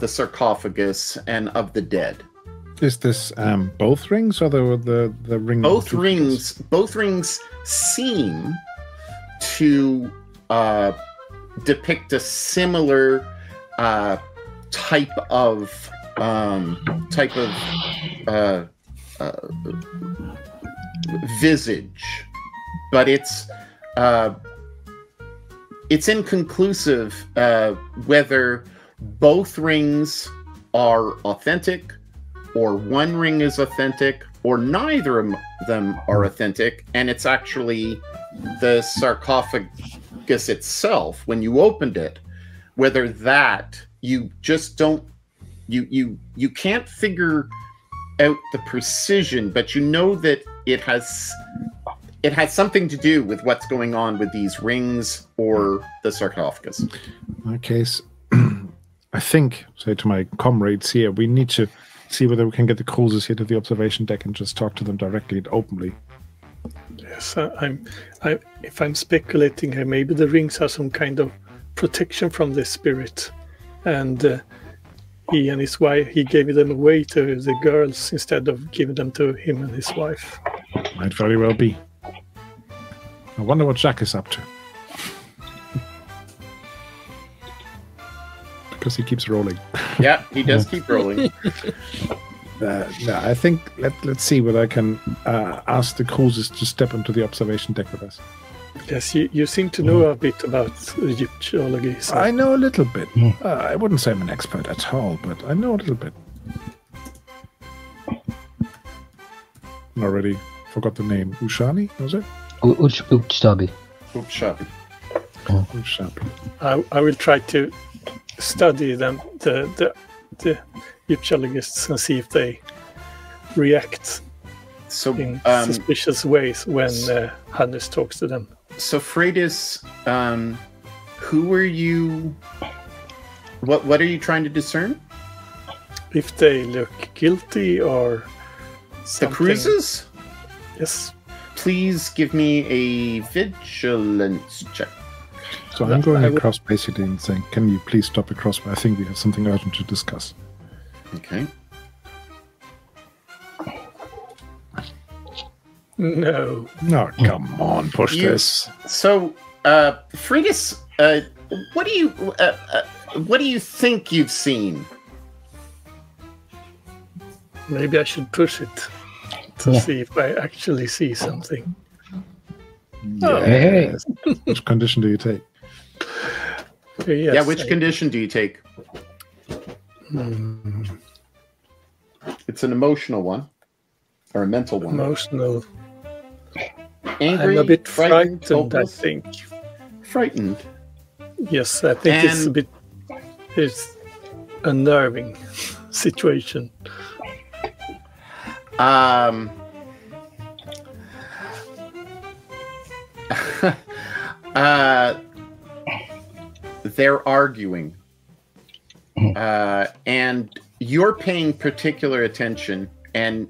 sarcophagus and of the dead. Is this both rings or the ring? Both rings seem to depict a similar type of visage, but it's inconclusive whether both rings are authentic, or one ring is authentic, or neither of them are authentic, and it's actually the sarcophagus itself when you opened it, whether that you just don't you can't figure out the precision, but you know that it has something to do with what's going on with these rings or the sarcophagus. In that case, I think, say to my comrades here, we need to see whether we can get the cruisers here to the observation deck and just talk to them directly and openly. Yes, if I'm speculating here, maybe the rings are some kind of protection from this spirit, and he and his wife, he gave them away to the girls instead of giving them to him and his wife. Might very well be. I wonder what Jack is up to. Because he keeps rolling. Yeah, he does keep rolling. Yeah, I think let's see whether I can ask the cruisers to step into the observation deck with us. Yes, you seem to know a bit about Egyptology. So. I know a little bit. I wouldn't say I'm an expert at all, but I know a little bit. I already forgot the name. Ushani, was it? Uchabi. Uchabi. Uchabi. I will try to study them, the Egyptologists, and see if they react in suspicious ways when Hannes talks to them. So Freydis, who are you? What are you trying to discern? If they look guilty or something. The cruises? Yes. Please give me a vigilance check. So I'm going across basically and saying, can you please stop across? I think we have something urgent to discuss. Okay. No. No, come on, push this. So, Freydis, what do you think you've seen? Maybe I should push it to see if I actually see something. Yes. Which condition do you take? Yes, yeah, which condition do you take? It's an emotional one. or a mental one? Emotional. Angry, I'm a bit frightened, frightened, hopeless? I think. Frightened. Yes, I think it's a And- bit. It's a nerving situation. They're arguing. And you're paying particular attention, and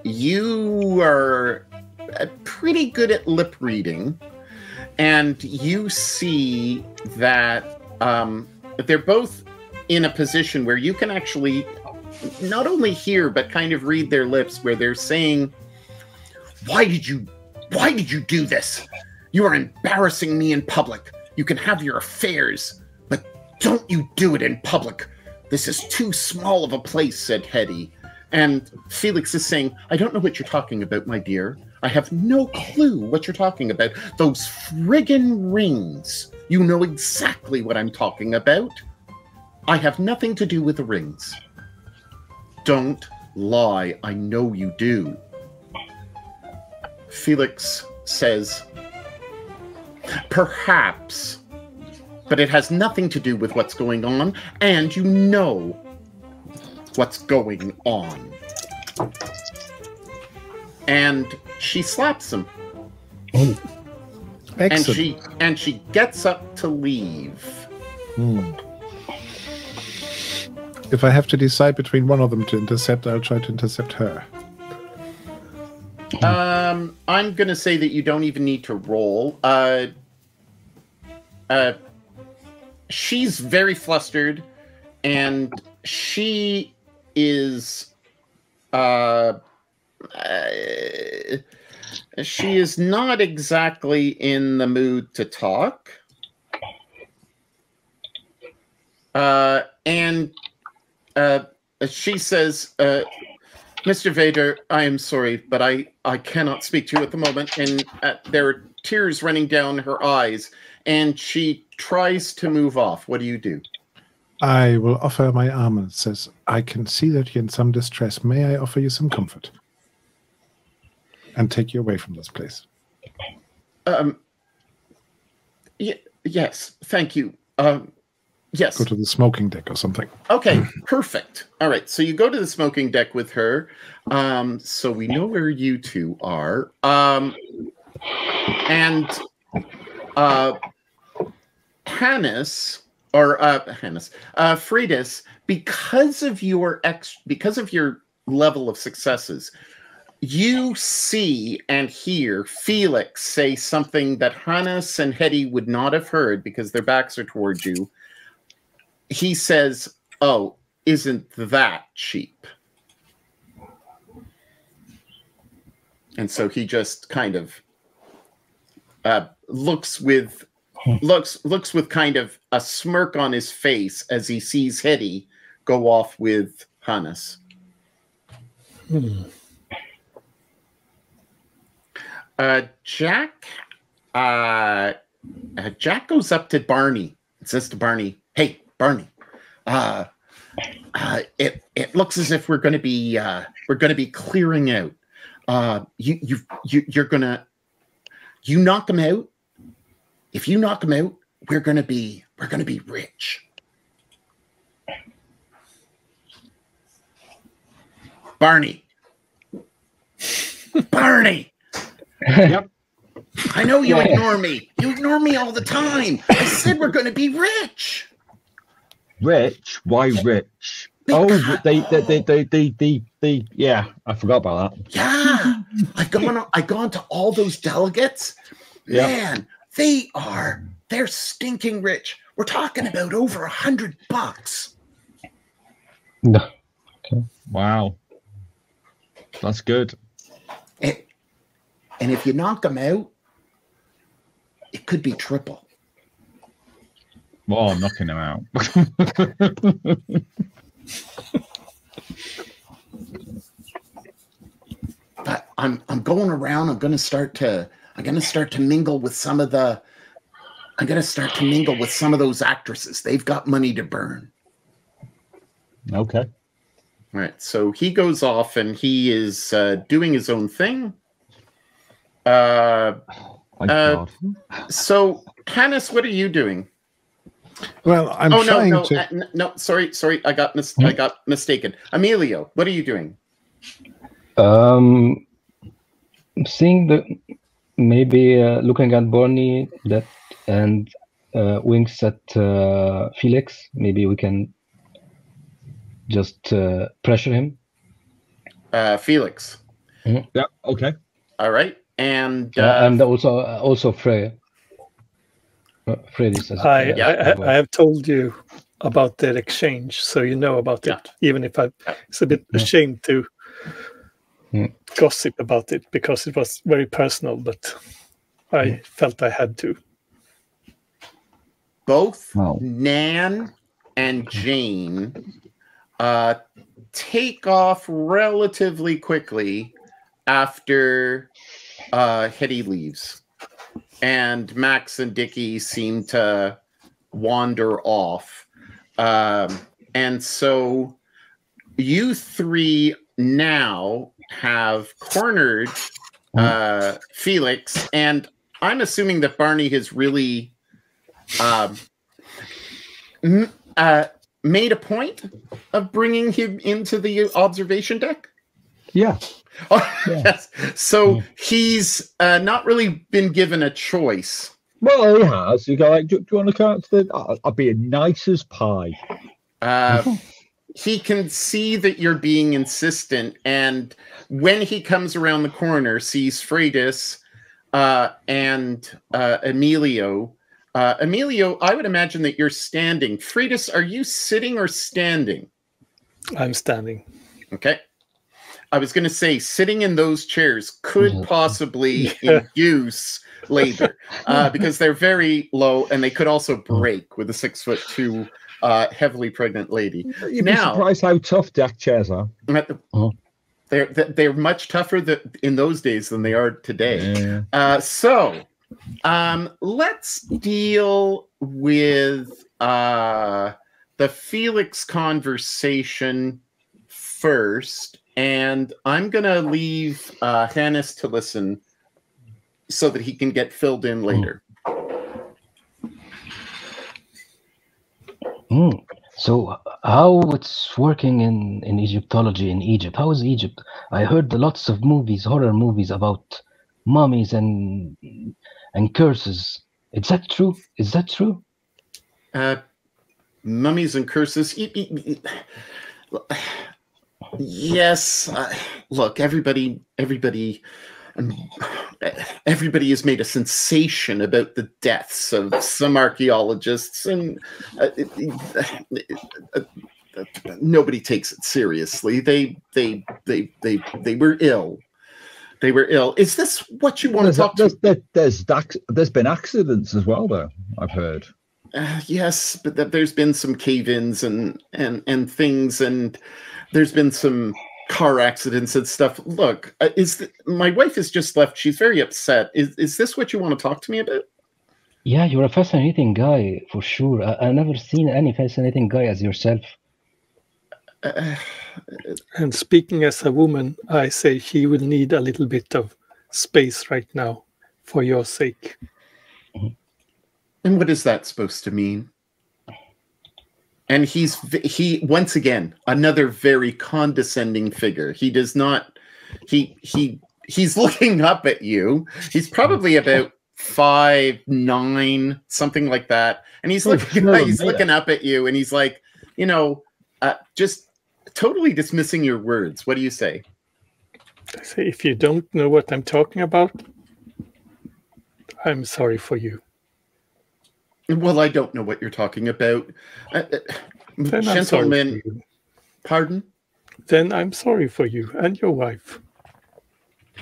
you are pretty good at lip reading, and you see that they're both in a position where you can actually not only hear but kind of read their lips, where they're saying, why did you do this? You are embarrassing me in public. You can have your affairs, but don't you do it in public. This is too small of a place, said Hetty. And Felix is saying, I don't know what you're talking about, my dear. I have no clue what you're talking about. Those friggin' rings. You know exactly what I'm talking about. I have nothing to do with the rings. Don't lie. I know you do. Felix says, perhaps, but it has nothing to do with what's going on, and you know what's going on. And she slaps him. Oh. Excellent. And she gets up to leave. If I have to decide between one of them to intercept, I'll try to intercept her. I'm gonna say that you don't even need to roll. She's very flustered, and she is not exactly in the mood to talk. And she says, Mr. Vader, I am sorry, but I cannot speak to you at the moment. And there are tears running down her eyes, and she tries to move off. What do you do? I will offer my arm and says, I can see that you're in some distress. May I offer you some comfort? And take you away from this place. Yes, thank you. Yes. Go to the smoking deck or something. Okay, perfect. All right, so you go to the smoking deck with her. So we know where you two are. And Hannes, or Freitas, because of your level of successes, you see and hear Felix say something that Hannes and Hetty would not have heard because their backs are towards you. He says, oh, isn't that cheap? And so he just kind of looks with kind of a smirk on his face as he sees Hetty go off with Hannes. Jack goes up to Barney and says to Barney, "Hey, Barney, it looks as if we're going to be clearing out. You're gonna knock him out. If you knock him out, we're gonna be rich." Barney. Yep. I know you ignore me. You ignore me all the time. I said we're going to be rich. Rich? Why rich? Because, yeah, I forgot about that. Yeah. I've gone to all those delegates. Yeah. Man, they're stinking rich. We're talking about over $100. No. Wow. That's good. And if you knock them out, it could be triple. Well, I'm knocking them out. But I'm going around. I'm going to start to mingle with some of those actresses. They've got money to burn. Okay. All right, so he goes off and he is doing his own thing. Thank God. So, Hannes, what are you doing? Well, I'm trying to. No, sorry, I got mistaken. Emilio, what are you doing? Seeing maybe looking at Barney and winks at Felix. Maybe we can just pressure him. Felix. Mm-hmm. Yeah. Okay. All right, and also Frey. Freddy says. I have told you about that exchange, so you know about it. Even if it's a bit ashamed to gossip about it because it was very personal, but I felt I had to. Both Nan and Jane take off relatively quickly after Hetty leaves, and Max and Dickie seem to wander off, and so you three now have cornered Felix, and I'm assuming that Barney has really made a point of bringing him into the observation deck. Yeah. Yes. So he's not really been given a choice. Well, he has. You go like, do you want to come out to the? I'll be as nice as pie. He can see that you're being insistent, and when he comes around the corner, sees Freydis and Emilio. Emilio, I would imagine that you're standing. Freydis, are you sitting or standing? I'm standing. Okay. I was going to say, sitting in those chairs could possibly induce labor because they're very low, and they could also break with a 6'2" heavily pregnant lady. You'd be surprised how tough deck chairs are. They're much tougher in those days than they are today. Yeah. So let's deal with the Felix conversation first. And I'm going to leave Hannes to listen so that he can get filled in later. So how it's working in Egyptology in Egypt? How is Egypt? I heard lots of movies, horror movies about mummies and curses. Is that true? Is that true? Mummies and curses. Yes. Look, everybody has made a sensation about the deaths of some archaeologists, and nobody takes it seriously. They were ill. They were ill. Is this what you want to talk to? There's been accidents as well, though, I've heard. Yes, but there's been some cave-ins and things, and there's been some car accidents and stuff. Look, my wife has just left. She's very upset. Is this what you want to talk to me about? Yeah, you're a fascinating guy, for sure. I've never seen any fascinating guy as yourself. And speaking as a woman, I say she will need a little bit of space right now for your sake. And what is that supposed to mean? And he once again, another very condescending figure. He does not, he's looking up at you. He's probably about 5'9", something like that. And he's looking up at you, and he's like, just totally dismissing your words. What do you say? I say, if you don't know what I'm talking about, I'm sorry for you. Well, I don't know what you're talking about. Gentlemen, pardon? Then I'm sorry for you and your wife.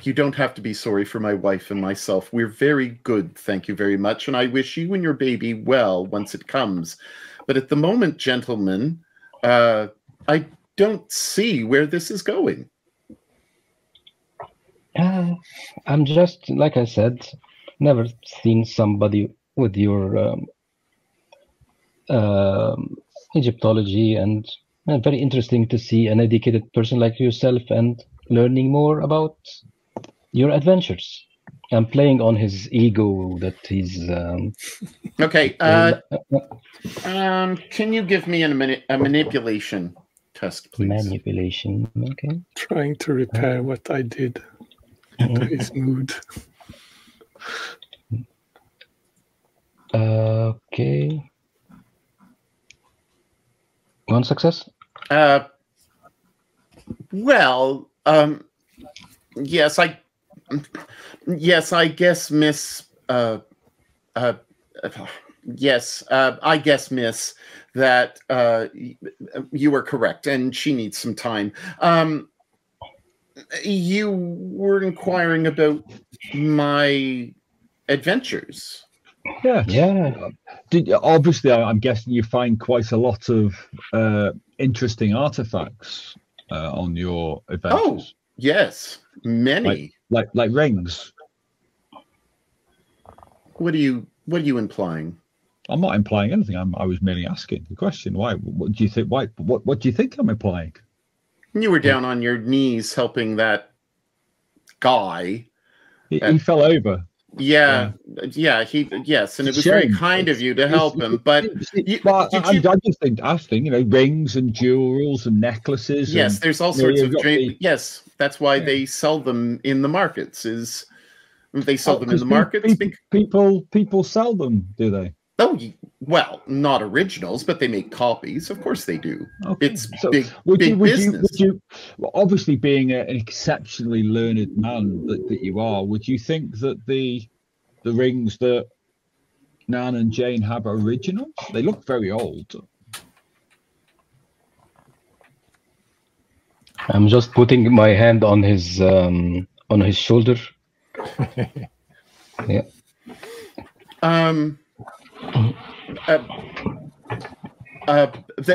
You don't have to be sorry for my wife and myself. We're very good, thank you very much. And I wish you and your baby well once it comes. But at the moment, gentlemen, I don't see where this is going. I'm just, like I said, never seen somebody with your Egyptology and Very interesting to see an educated person like yourself and learning more about your adventures and playing on his ego that he's. Okay. Can you give me a manipulation test, please? Manipulation. Okay. Trying to repair what I did to his mood. Okay. One success? Well, yes, I guess, Miss. Yes, I guess, Miss, that you were correct, and she needs some time. You were inquiring about my adventures. Yeah. Obviously, I'm guessing you find quite a lot of interesting artifacts on your adventures. Oh, yes, many. Like rings. What are you implying? I'm not implying anything. I was merely asking the question. Why? What do you think? Why? What do you think I'm implying? You were down on your knees helping that guy. He fell over. Yes, and it was very kind of you to help him. But I'm just asking, rings and jewels and necklaces. Yes, and, there's all sorts of yes. That's why they sell them in the markets. They sell them in the markets. People sell them, do they? Oh, well, not originals, but they make copies. Of course they do. Okay. It's big business. Obviously, being an exceptionally learned man that you are, would you think that the rings that Nan and Jane have are original? They look very old. I'm just putting my hand on his shoulder. Yeah.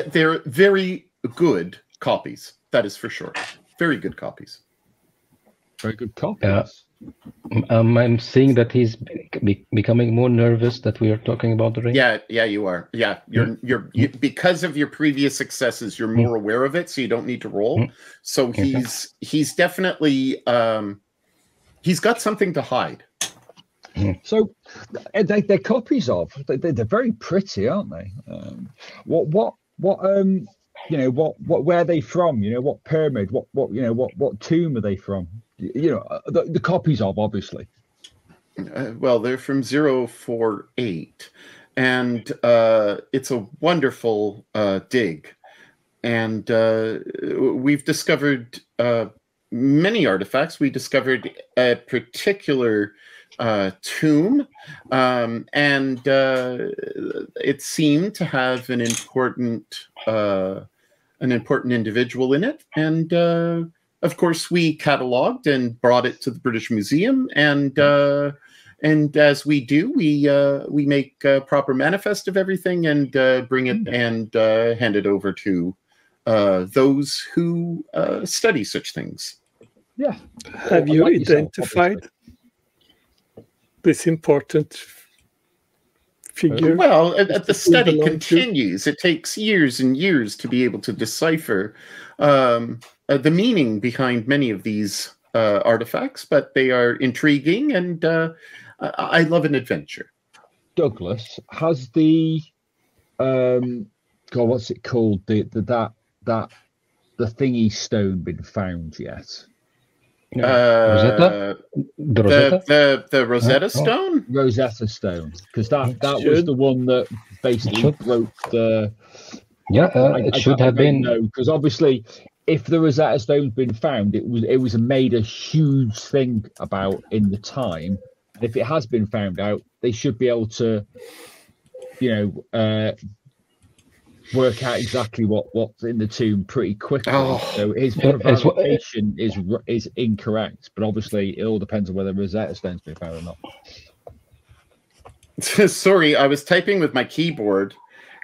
They're very good copies. That is for sure. Very good copies. Very good copies. I'm seeing that he's becoming more nervous that we are talking about the ring. Yeah, you are. Yeah, you're because of your previous successes, you're more aware of it, so you don't need to roll. So he's definitely he's got something to hide. So they're copies of. They're very pretty, aren't they? What where are they from? What pyramid? What tomb are they from? The copies of, obviously. Well, they're from 048, and it's a wonderful dig, and we've discovered many artifacts. We discovered a particular tomb, and it seemed to have an important individual in it, and of course we cataloged and brought it to the British Museum, and as we do, we make a proper manifest of everything and bring it and hand it over to those who study such things. Yeah. Have you identified this important figure? Well, the study continues. It takes years and years to be able to decipher the meaning behind many of these artifacts, but they are intriguing, and I love an adventure. Douglas, has the what's it called? The thingy stone been found yet? Rosetta? The Rosetta Stone? Rosetta Stone, because that was the one that basically broke the. Yeah, it should have been. No, because obviously, if the Rosetta Stone's been found, it was made a huge thing about in the time. If it has been found out, they should be able to, work out exactly what's in the tomb pretty quickly. So his prevarication is incorrect, but obviously it all depends on whether Rosetta Stone's been found or not. Sorry, I was typing with my keyboard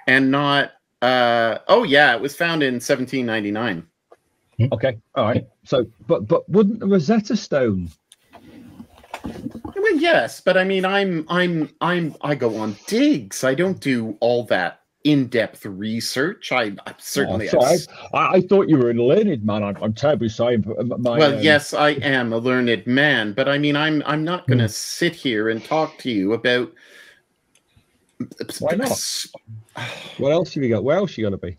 and not. It was found in 1799. Okay, all right. So, but wouldn't the Rosetta Stone? Well, yes, but I mean, I go on digs. I don't do all that in-depth research. I certainly. I thought you were a learned man. I'm terribly sorry. Well, yes, I am a learned man, but I mean, I'm not going to sit here and talk to you about. Why not? What else have you got? Where else you got to be?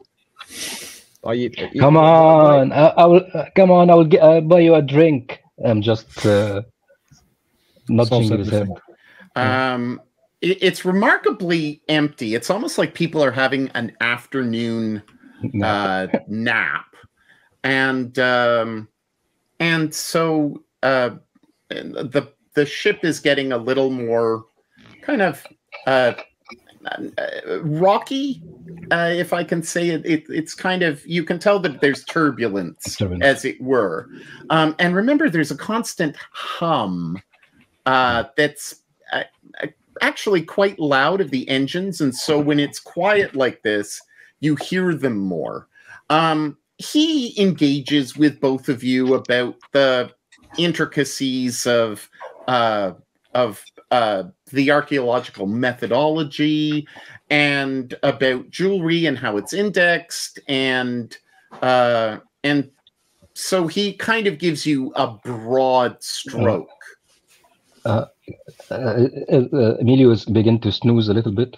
Come on, I will. Come on, I will buy you a drink. I'm just nudging his head. It's remarkably empty. It's almost like people are having an afternoon nap, and so the ship is getting a little more kind of rocky, if I can say it. It's kind of, you can tell that there's turbulence, as it were. And remember, there's a constant hum that's actually quite loud of the engines, and so when it's quiet like this, you hear them more. He engages with both of you about the intricacies of the archaeological methodology, and about jewelry and how it's indexed, and so he kind of gives you a broad stroke. Emilio is beginning to snooze a little bit.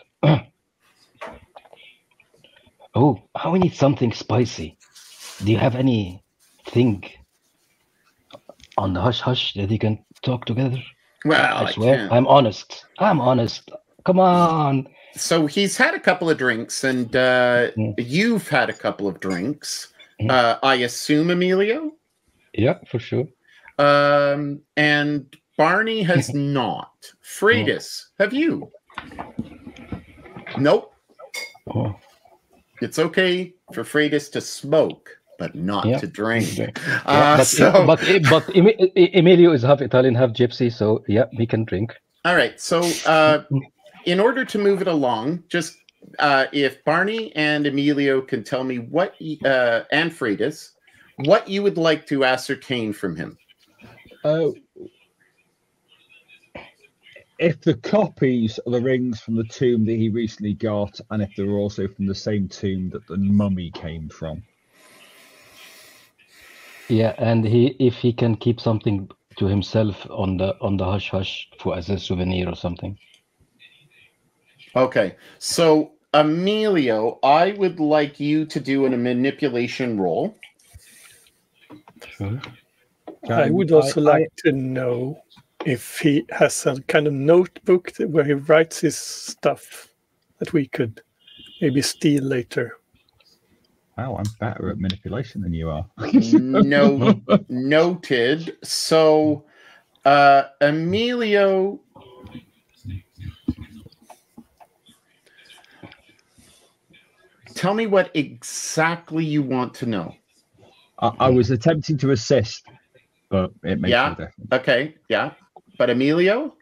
Oh, we need something spicy. Do you have anything on the hush-hush that you can talk together? Well, I swear, I'm honest. Come on. So he's had a couple of drinks, and you've had a couple of drinks. I assume, Emilio? Yeah, for sure. And Barney has not. Freitas, have you? Nope. Oh. It's okay for Freitas to smoke, but not to drink. But Emilio is half Italian, half Gypsy, so yeah, he can drink. All right. So in order to move it along, just if Barney and Emilio can tell me what, and Freitas, what you would like to ascertain from him. If the copies of the rings from the tomb that he recently got, and if they're also from the same tomb that the mummy came from. Yeah, and if he can keep something to himself on the hush hush for as a souvenir or something. Okay, so Emilio, I would like you to do a manipulation roll. Sure. I would also like to know if he has a kind of notebook where he writes his stuff that we could maybe steal later. Wow, I'm better at manipulation than you are. No, noted. So, Emilio, tell me what exactly you want to know. I was attempting to assist, but it makes no difference. Okay, yeah. But Emilio?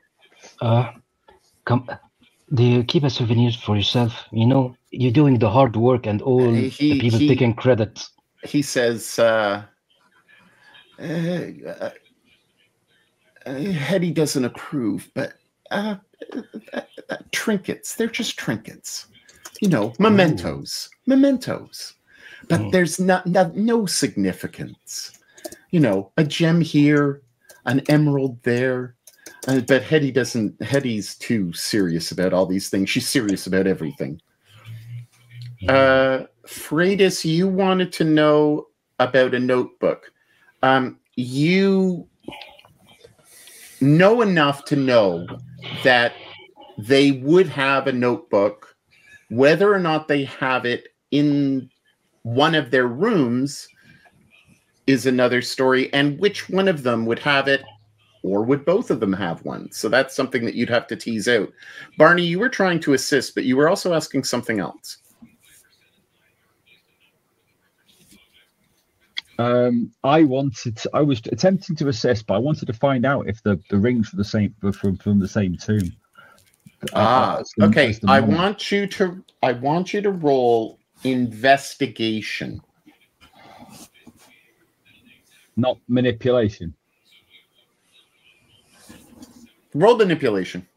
Do you keep a souvenir for yourself? You know, you're doing the hard work and all the people taking credit. He says, Hetty doesn't approve, but trinkets, they're just trinkets. You know, mementos. But there's no significance. You know, a gem here, an emerald there. But Hetty's too serious about all these things. She's serious about everything. Freitas, you wanted to know about a notebook. You know enough to know that they would have a notebook. Whether or not they have it in one of their rooms is another story, and which one of them would have it, or would both of them have one? So that's something that you'd have to tease out. Barney, you were trying to assist, but you were also asking something else. I was attempting to assist, but I wanted to find out if the rings were from the same tomb. Okay. I want you to roll investigation. Not manipulation. Roll manipulation.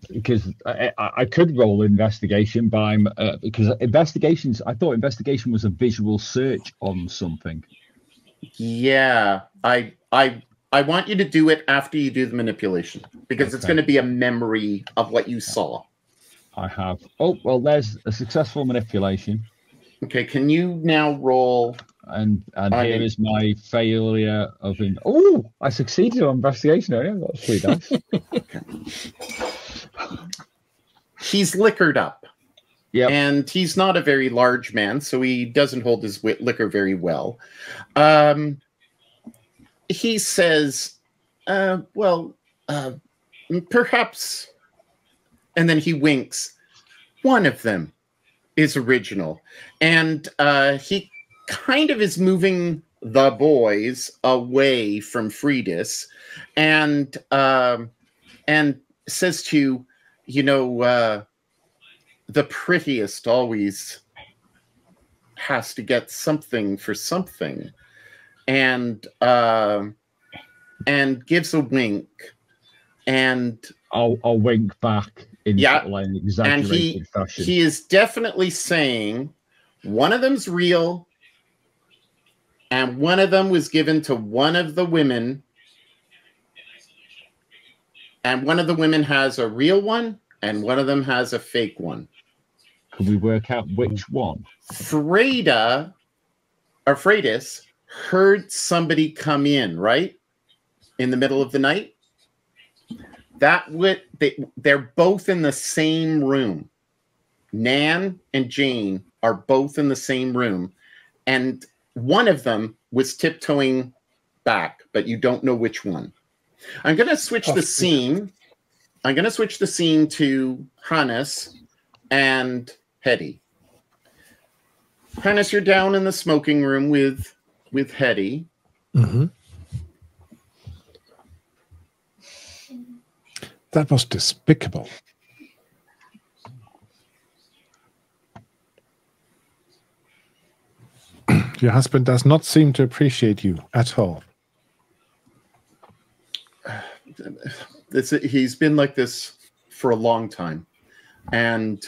because I could roll investigation by because investigations. I thought investigation was a visual search on something. Yeah, I want you to do it after you do the manipulation because it's Okay. going to be a memory of what you saw. I have. Oh well, there's a successful manipulation. Okay, can you now roll? And here is my failure of Oh, I succeeded on investigation. I got 3 dice. He's liquored up. Yeah. And he's not a very large man, so he doesn't hold his liquor very well. He says, perhaps, and then he winks, one of them is original. And he kind of is moving the boys away from Friedis and says to you, the prettiest always has to get something for something, and gives a wink, and I'll wink back in like an exaggerated fashion. He is definitely saying one of them's real, and one of them was given to one of the women, and one of the women has a real one, and one of them has a fake one. Can we work out which one? Freydis heard somebody come in, right? In the middle of the night. They're both in the same room. Nan and Jane are both in the same room. And one of them was tiptoeing back, but you don't know which one. I'm going to switch the scene. I'm going to switch the scene to Hannes and Hetty. Hannes, you're down in the smoking room with Hetty. Mm-hmm. That was despicable. Your husband does not seem to appreciate you at all. He's been like this for a long time, and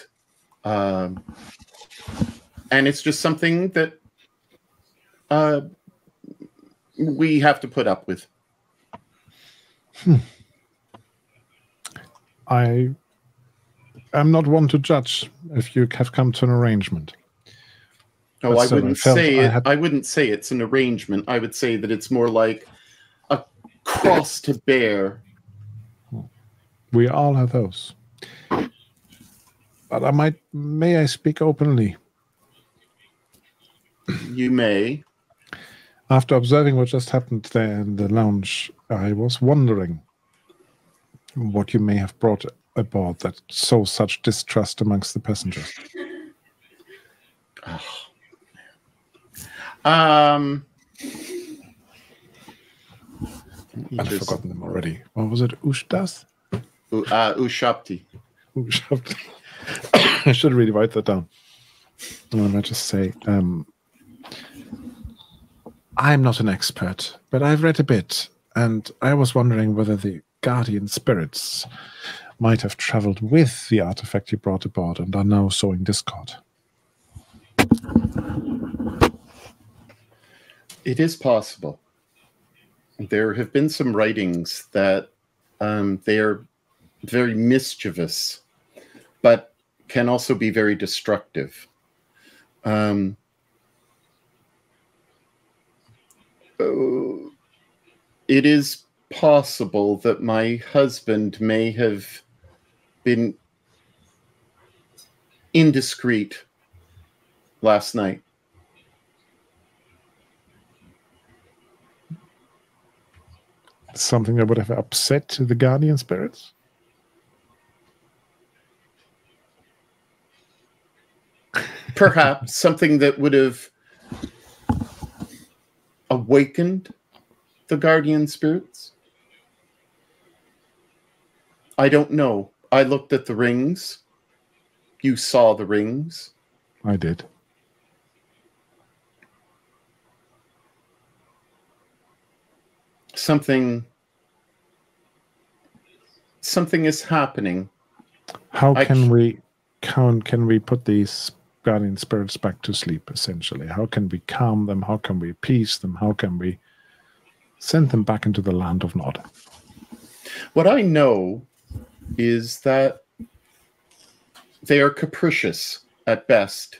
it's just something that we have to put up with. I am not one to judge if you have come to an arrangement. Oh, I wouldn't say it. I wouldn't say it's an arrangement. I would say that it's more like a cross to bear. We all have those. But may I speak openly? You may. After observing what just happened there in the lounge, I was wondering what you may have brought aboard that sows such distrust amongst the passengers. I've forgotten them already. What was it? Ushdas? Ushapti. Ushapti. I should really write that down. And I might just say, I'm not an expert, but I've read a bit, and I was wondering whether the guardian spirits might have traveled with the artifact you brought aboard and are now sowing discord. It is possible. There have been some writings that they are very mischievous, but can also be very destructive. It is possible that my husband may have been indiscreet last night. Something that would have upset the guardian spirits? Perhaps something that would have awakened the guardian spirits. I don't know. I looked at the rings. You saw the rings. I did. Something something is happening. How can we put these guardian spirits back to sleep, essentially? How can we calm them? How can we appease them? How can we send them back into the land of Nod? What I know is that they are capricious at best,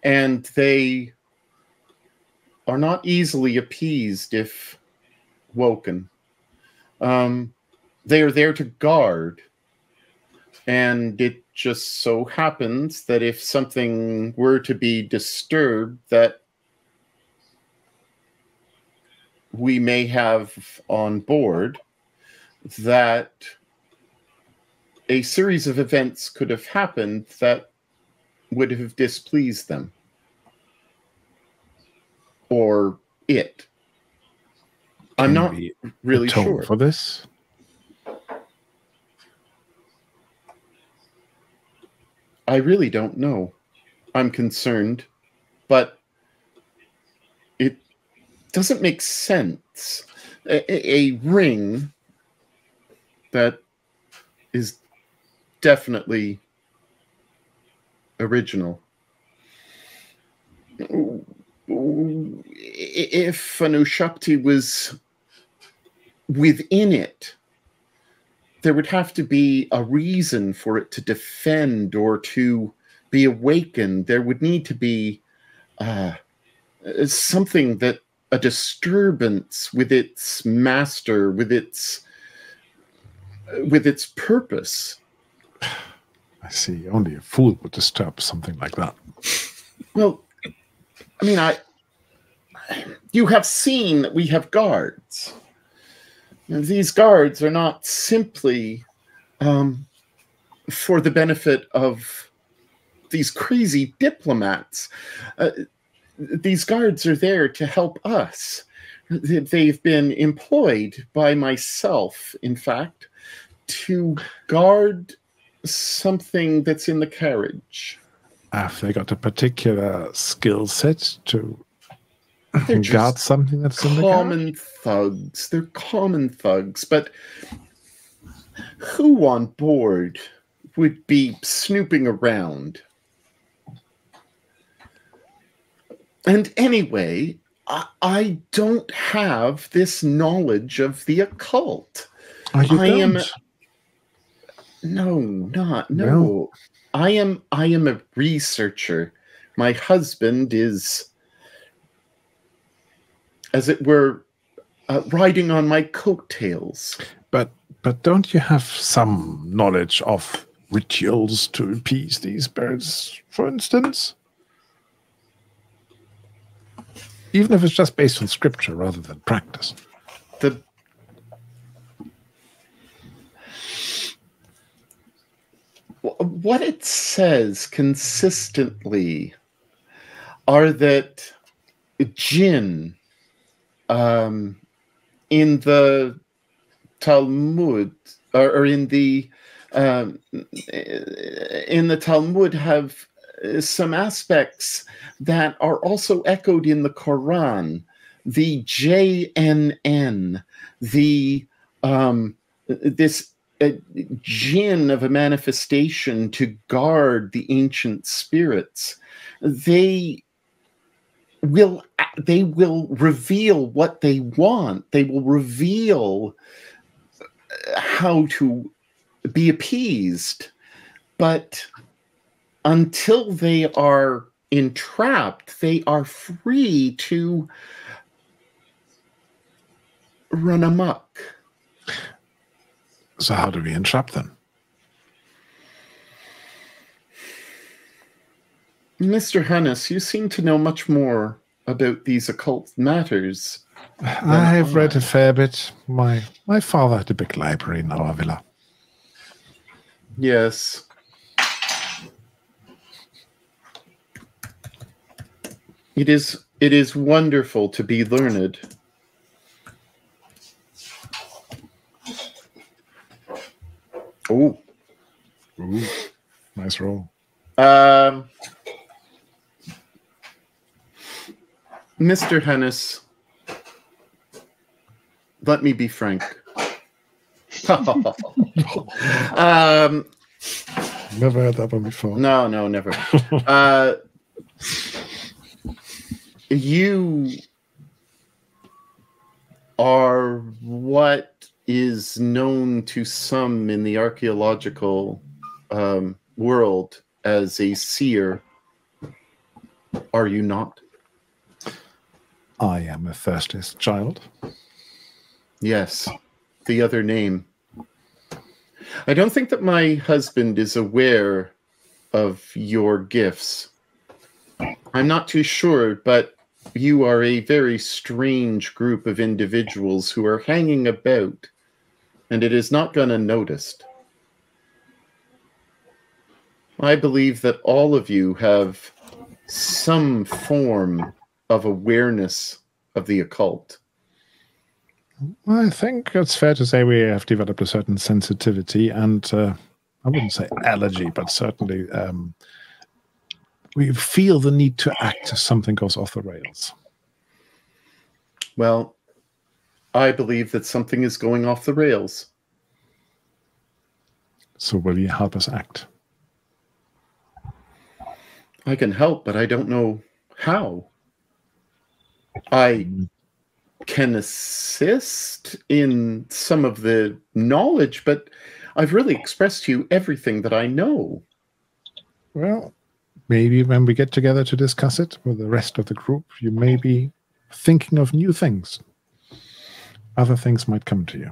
and they are not easily appeased if woken. They are there to guard, and it just so happens that if something were to be disturbed, that we may have on board, that a series of events could have happened that would have displeased them. Or it. I'm not really sure. For this? I really don't know. I'm concerned, but it doesn't make sense. A ring that is definitely original. If an Ushakti was within it, there would have to be a reason for it to defend or to be awakened. There would need to be something, that a disturbance with its master, with its purpose. I see. Only a fool would disturb something like that. Well, I mean, you have seen that we have guards. And these guards are not simply for the benefit of these crazy diplomats. These guards are there to help us. They've been employed by myself, in fact, to guard something that's in the carriage. Have they got a particular skill set to guard something that's in the carriage? Common thugs. They're common thugs, but who on board would be snooping around? And anyway, I don't have this knowledge of the occult. Oh, you don't? No. I am a researcher. My husband is, as it were, riding on my coattails. But don't you have some knowledge of rituals to appease these birds, for instance? Even if it's just based on scripture rather than practice. What it says consistently are that jinn in the Talmud, or in the Talmud, have some aspects that are also echoed in the Quran. The JNN, this jinn of a manifestation to guard the ancient spirits. They will reveal what they want. They will reveal how to be appeased. But until they are entrapped, they are free to run amok. So how do we entrap them? Mr. Hannes, you seem to know much more about these occult matters. I have read a fair bit. My father had a big library in our villa. Yes. It is wonderful to be learned. Oh. Ooh, nice roll. Mr. Hennis, let me be frank. Never heard that one before. No, never. You are what is known to some in the archaeological world as a seer. Are you not? I am a thirstless child. Yes, the other name. I don't think that my husband is aware of your gifts. I'm not too sure, but you are a very strange group of individuals who are hanging about, and it is not gone unnoticed. I believe that all of you have some form of awareness of the occult. I think it's fair to say we have developed a certain sensitivity and, I wouldn't say allergy, but certainly we feel the need to act if something goes off the rails. Well, I believe that something is going off the rails. So will you help us act? I can help, but I don't know how. I can assist in some of the knowledge, but I've really expressed to you everything that I know. Well, maybe when we get together to discuss it with the rest of the group, you may be thinking of new things. Other things might come to you.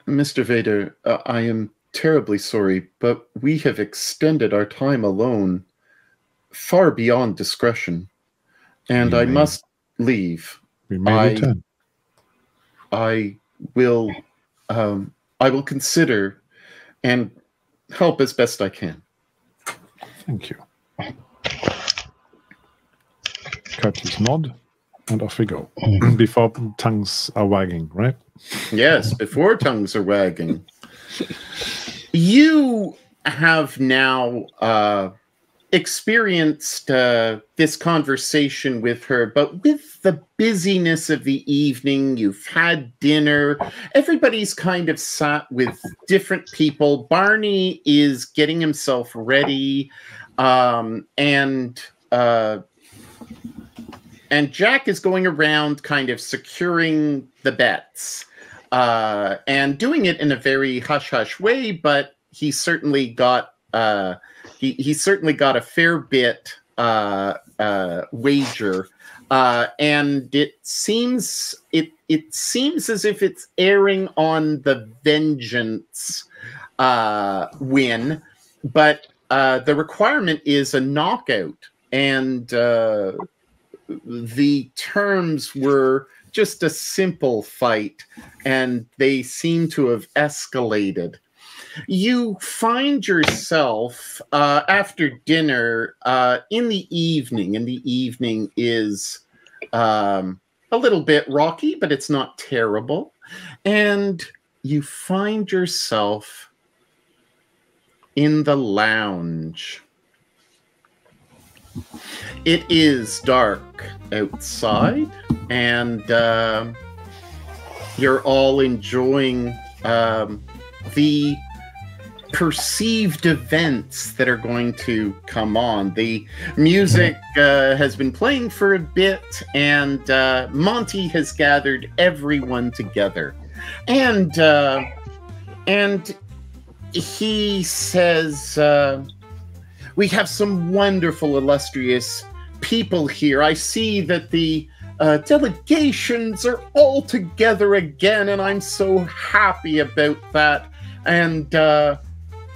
Mr. Vader, I am terribly sorry, but we have extended our time alone far beyond discretion, and I must leave. We may return. I will consider and help as best I can. Thank you. Courteous nod, and off we go. Before tongues are wagging, right? Yes, before tongues are wagging. You have now experienced this conversation with her, but with the busyness of the evening, you've had dinner, everybody's kind of sat with different people. Barney is getting himself ready, and Jack is going around kind of securing the bets, and doing it in a very hush-hush way, but he certainly got he certainly got a fair bit wager, and it seems as if it's airing on the vengeance win, but the requirement is a knockout, and the terms were just a simple fight, and they seem to have escalated. You find yourself after dinner in the evening, and the evening is a little bit rocky, but it's not terrible. And you find yourself in the lounge. It is dark outside, and you're all enjoying the perceived events that are going to come on. The music has been playing for a bit, and Monty has gathered everyone together. And he says, we have some wonderful, illustrious people here. I see that the delegations are all together again, and I'm so happy about that. And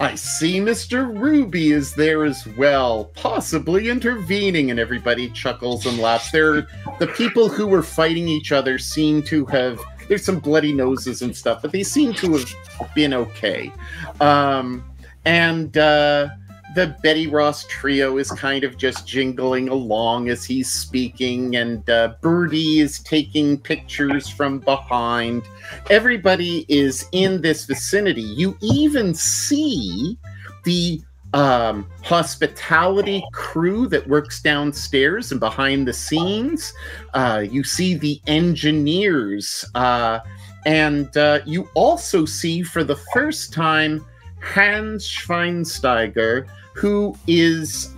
I see Mr. Ruby is there as well, possibly intervening, and everybody chuckles and laughs. The people who were fighting each other seem to have, there's some bloody noses and stuff, but they seem to have been okay. The Betty Ross trio is kind of just jingling along as he's speaking, and Birdie is taking pictures from behind. Everybody is in this vicinity. You even see the hospitality crew that works downstairs and behind the scenes. You see the engineers, and you also see for the first time Hans Schweinsteiger, who is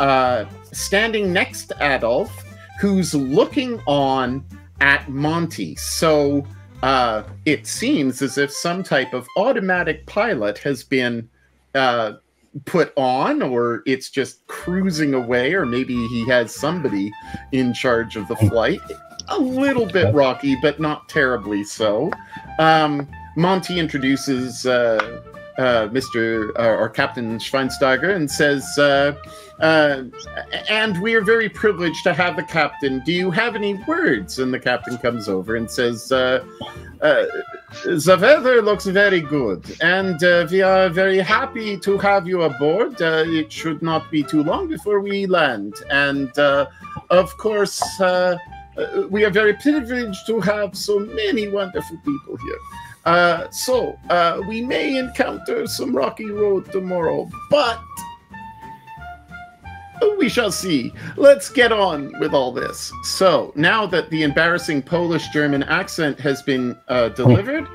standing next to Adolf, who's looking on at Monty. So it seems as if some type of automatic pilot has been put on, or it's just cruising away, or maybe he has somebody in charge of the flight. A little bit rocky, but not terribly so. Monty introduces Mr. or Captain Schweinsteiger and says, and we are very privileged to have the captain. Do you have any words? And the captain comes over and says, the weather looks very good, and we are very happy to have you aboard. It should not be too long before we land. And of course, we are very privileged to have so many wonderful people here. So we may encounter some rocky road tomorrow, but we shall see. Let's get on with all this. So now that the embarrassing Polish-German accent has been delivered,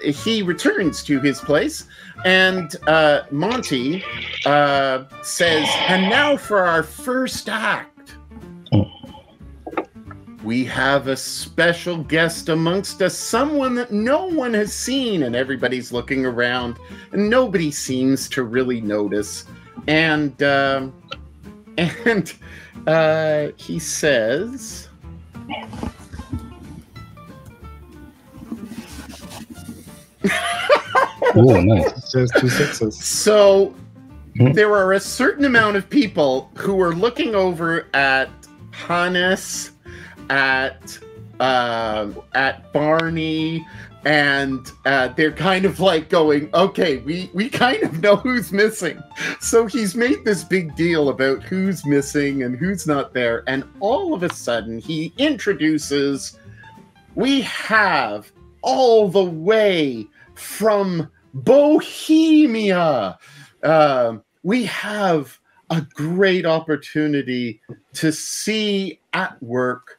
he returns to his place, and Monty says, and now for our first act. We have a special guest amongst us, someone that no one has seen, and everybody's looking around, and nobody seems to really notice. And he says, oh, nice. Just 2 6s. So there are a certain amount of people who are looking over at Hannes, at Barney, and they're kind of like going, okay, we kind of know who's missing. So he's made this big deal about who's missing and who's not there. And all of a sudden he introduces, we have all the way from Bohemia. We have a great opportunity to see at work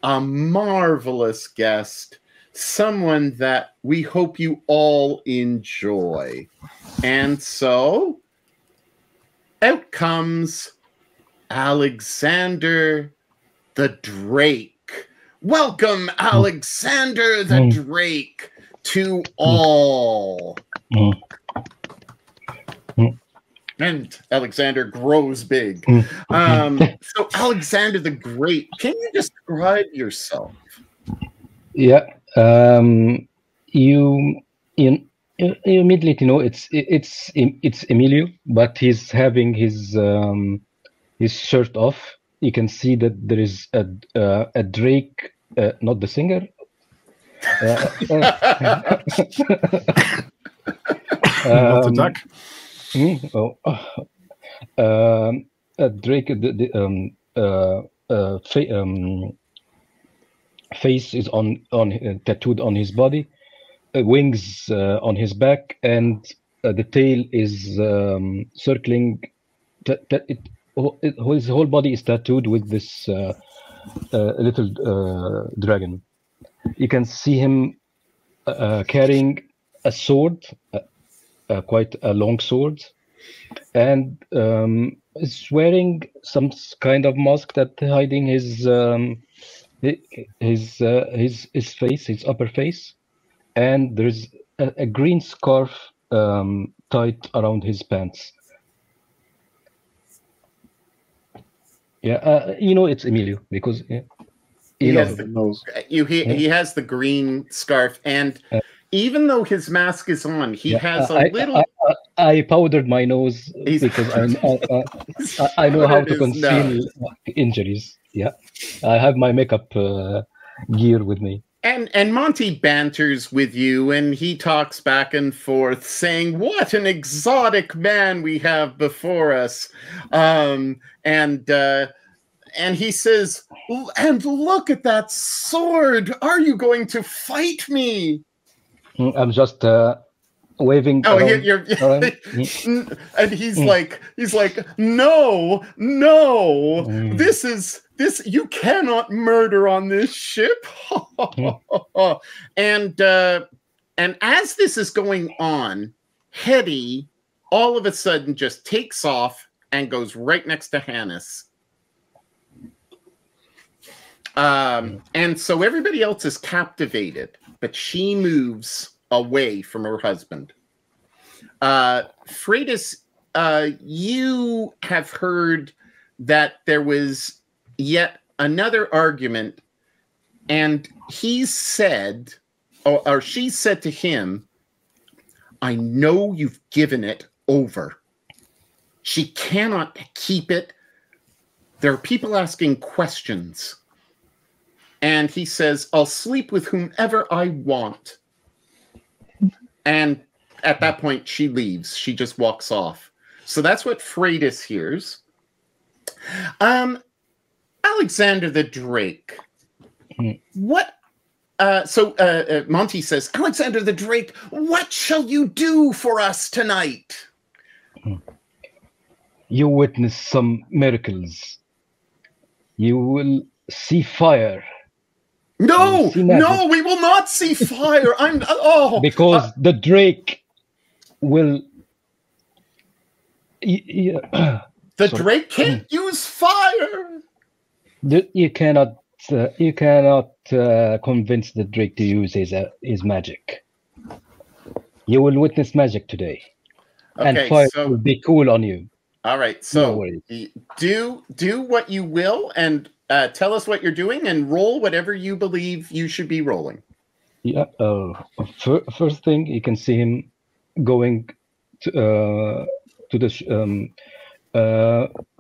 a marvelous guest, someone that we hope you all enjoy. And so out comes Alexander the Drake. Welcome, Alexander the Drake, to all. And Alexander grows big. So Alexander the Great, can you describe yourself? Yeah. You immediately know it's Emilio, but he's having his shirt off. You can see that there is a Drake, not the singer. Not the duck. A Drake. Face is on tattooed on his body, wings on his back, and the tail is circling. His whole body is tattooed with this little dragon. You can see him carrying a sword, quite a long sword, and is wearing some kind of mask that hiding his face, his upper face, and there's a green scarf tied around his pants. Yeah, it's Emilio because he has the green scarf, and even though his mask is on, he has a little. I powdered my nose because I know how to conceal injuries. Yeah, I have my makeup gear with me. And Monty banters with you, and he talks back and forth, saying, "What an exotic man we have before us," and he says, "And look at that sword! Are you going to fight me?" I'm just waving. Oh, around, you're, around. and he's like, no, this. You cannot murder on this ship. And as this is going on, Hetty all of a sudden just takes off and goes right next to Hannes. And so everybody else is captivated, but she moves away from her husband. Freitas, you have heard that there was yet another argument, and he said, or she said to him, I know you've given it over. She cannot keep it. There are people asking questions. And he says, I'll sleep with whomever I want. And at that point, she leaves. She just walks off. So that's what Freitas hears. Alexander the Drake. What? Monty says, Alexander the Drake, what shall you do for us tonight? You witness some miracles. You will see fire. No, we will not see fire. Because the Drake will. The Drake can't use fire. You cannot convince the Drake to use his magic. You will witness magic today, and fire will be cool on you. All right, so do what you will, and tell us what you're doing, and roll whatever you believe you should be rolling. Yeah. First thing, you can see him going to the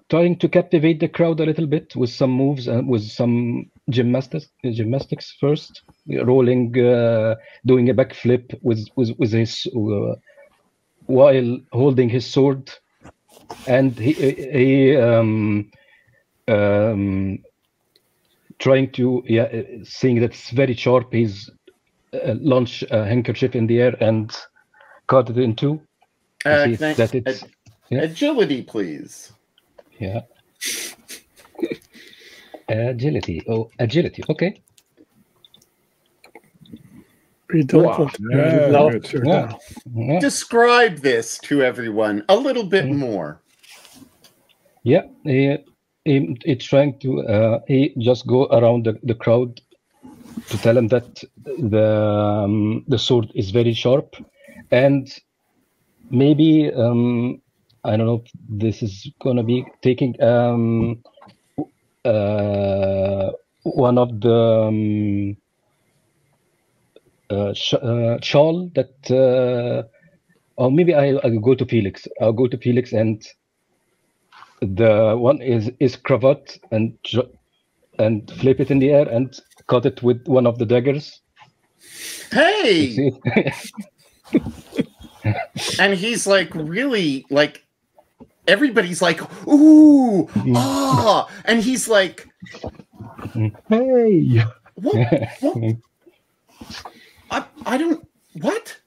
trying to captivate the crowd a little bit with some moves and with some gymnastics first, rolling, doing a backflip with his while holding his sword, and he trying to seeing that it's very sharp. He's launch a handkerchief in the air and cut it in two. Agility, please. Yeah. Agility. Oh, agility. Okay. We don't want to be louder now. Yeah. Describe this to everyone a little bit more. Yeah. He's trying to. He just go around the crowd to tell him that the sword is very sharp, and maybe I don't know if this is gonna be taking one of the shawl that or maybe I'll go to Felix. I'll go to Felix, and the one is cravat, and flip it in the air and cut it with one of the daggers. Hey! And he's like, really, like, everybody's like, ooh, ah, and he's like, hey, what? I don't, what?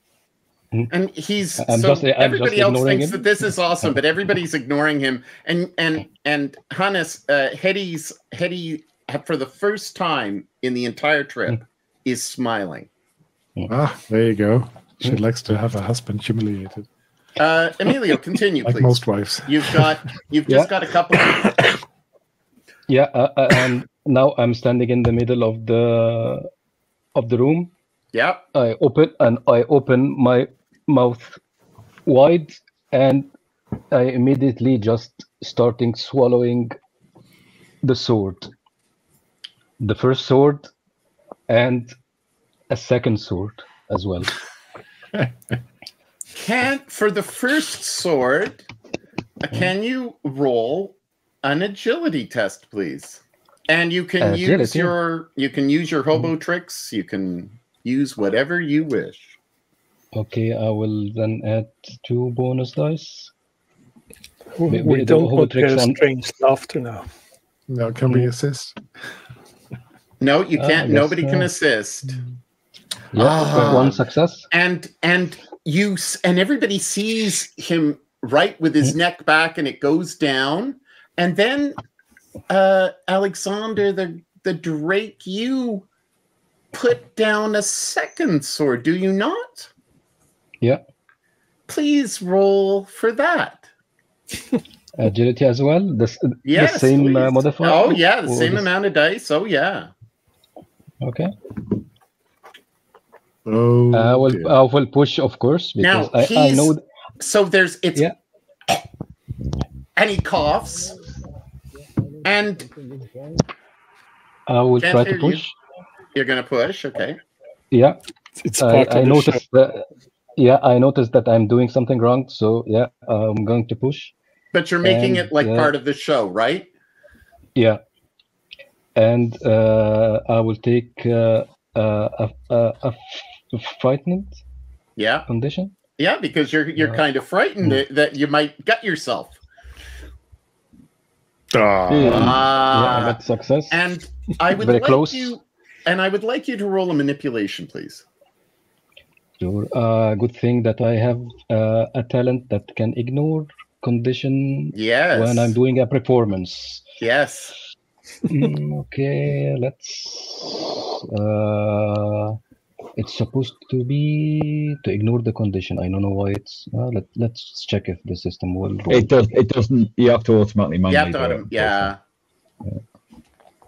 And he's everybody else thinks that this is awesome, but everybody's ignoring him. And Hannes, Hetty, for the first time in the entire trip, is smiling. Ah, there you go. She likes to have her husband humiliated. Emilio, continue, like please. most wives. You've just got a couple of... Yeah, and now I'm standing in the middle of the room. Yeah. I open my mouth wide, and I immediately just starting swallowing the sword. The first sword and a second sword as well. For the first sword, can you roll an agility test, please? And you can use your hobo tricks. You can use whatever you wish. Okay, I will then add 2 bonus dice. We don't want their strange laughter now. No, can we assist? No, you can't. Nobody can assist. Yeah, 1 success. And and everybody sees him right with his neck back, and it goes down, and then Alexander the Drake, you put down a second sword, do you not? Yeah. Please roll for that. Agility as well? Yes, the same please. modifier? Oh, yeah, the same amount of dice. Oh, yeah. Okay. Oh, I dear. will push, of course, because Now, I know... So it's... Yeah. And he coughs. And... I will Can't try hear to push. You're going to push, okay. Yeah. It's part of I the noticed show. that... Yeah, I noticed that I'm doing something wrong, so yeah, I'm going to push. But you're making And, it like part of the show, right? Yeah. And I will take a frightened condition. Yeah, because you're kind of frightened that you might gut yourself. Yeah, I got success. And I would Very like close. I would like you to roll a manipulation, please. Sure. Good thing that I have a talent that can ignore condition when I'm doing a performance. Yes. Okay, it's supposed to be to ignore the condition. I don't know why it's. Let's check if the system will. It doesn't. You have to automatically manually do it. Yeah. It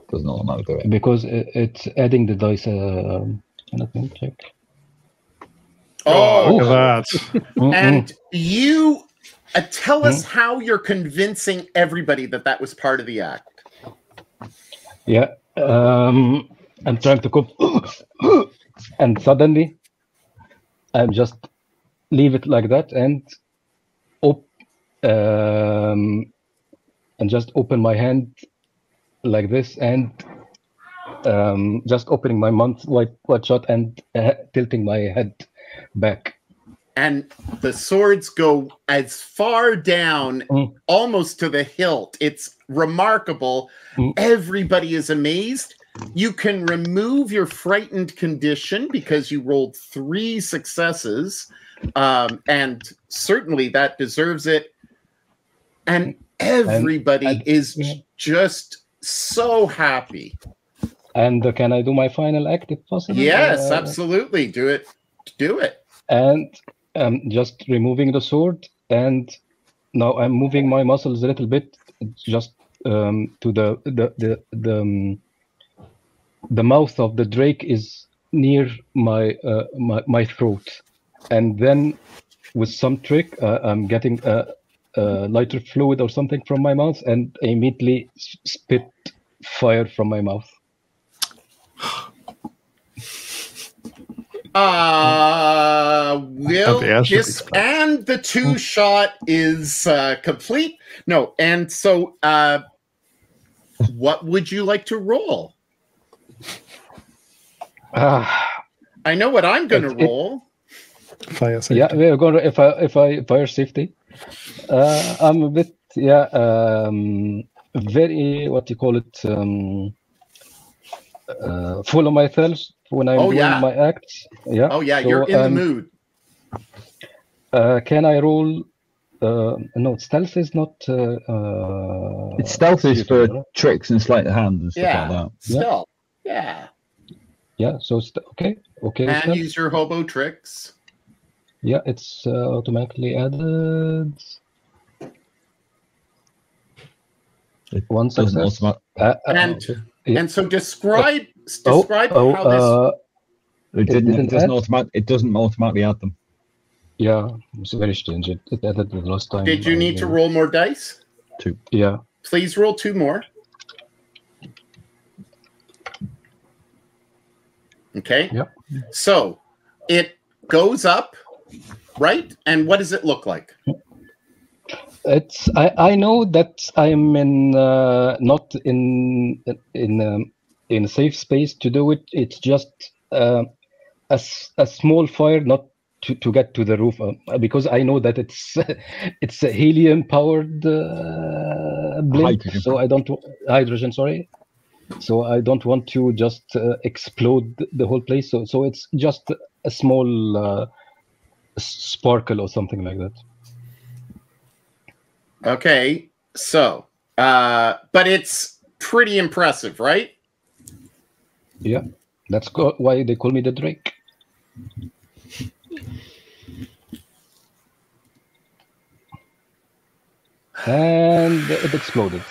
doesn't automatically do it because it's adding the dice. Let me check. Oh, look at that. And you tell us how you're convincing everybody that was part of the act. Yeah, I'm trying to cope, and suddenly I'm just leave it like that and just open my hand like this and just opening my mouth wide shut and tilting my head back. And the swords go as far down, almost to the hilt. It's remarkable. Everybody is amazed. You can remove your frightened condition because you rolled 3 successes. And certainly that deserves it. And everybody is just so happy. And can I do my final act if possible? Yes, absolutely. Do it. Do it. And just removing the sword, and now I'm moving my muscles a little bit, just to the mouth of the Drake is near my my throat, and then with some trick I'm getting lighter fluid or something from my mouth, and I immediately spit fire from my mouth. And the 2-shot is complete. No, and so what would you like to roll? I know what I'm going to roll. Fire safety. Yeah, we're going to if I fire safety. I'm a bit very what you call it full of myself when I'm doing my acts. Yeah. Oh yeah, so, you're in the mood. Can I roll? No, stealth is not. It's stealth is for tricks and sleight of hand and stuff like that. Stealth. Yeah. Yeah. So okay. And stealth. use your hobo tricks. Yeah, it's automatically added. One success. And so describe how this. It doesn't automatically add them. Yeah, it's very strange. It added the last time. Did you need to roll more dice? 2. Yeah. Please roll 2 more. Okay. Yep. So it goes up, right? And what does it look like? It's I know that I'm in not in a safe space to do it. It's just a small fire, not to get to the roof, because I know that it's a helium powered blimp. Hydrogen. So I don't hydrogen. Sorry. So I don't want to just explode the whole place. So it's just a small sparkle or something like that. Okay, so, but it's pretty impressive, right? Yeah, that's why they call me the Drake. And it exploded.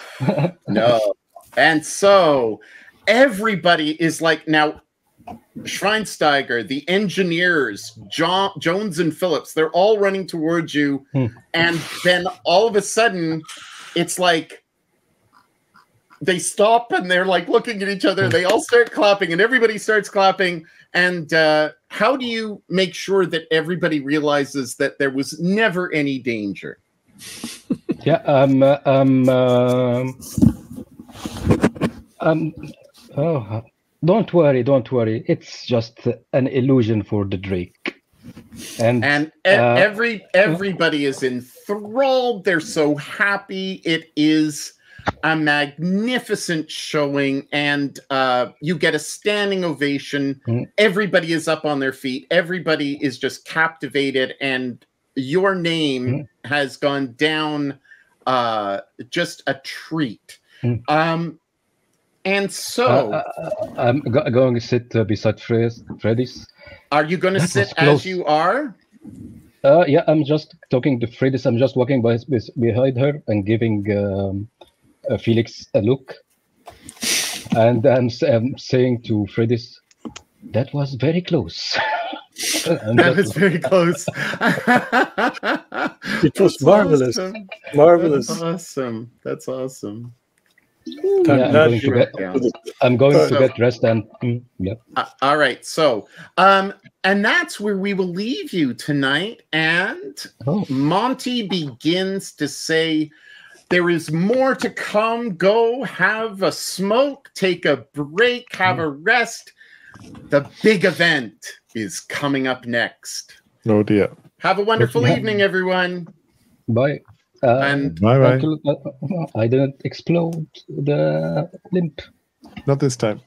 No. And so everybody is like, now, Schweinsteiger, the engineers, Jones and Phillips, they're all running towards you. And then all of a sudden, it's like they stop and they're like looking at each other. They all start clapping and everybody starts clapping. And how do you make sure that everybody realizes that there was never any danger? Yeah, don't worry. It's just an illusion for the Drake. And everybody is enthralled. They're so happy. It is a magnificent showing, and you get a standing ovation. Everybody is up on their feet. Everybody is just captivated, and your name has gone down just a treat. And so I'm going to sit beside Freddy's. Are you going to sit as you are? Yeah, I'm just talking to Freddy's. I'm just walking behind her and giving Felix a look. And I'm saying to Freddy's, that was very close. That was very close. It was marvelous. Awesome. Marvelous. That's awesome. Yeah, I'm going to get dressed and yeah. All right. So, and that's where we will leave you tonight. And Monty begins to say, there is more to come. Go have a smoke, take a break, have a rest. The big event is coming up next. Oh dear. Have a wonderful evening, everyone. Bye. And bye. I didn't explode the limp. Not this time.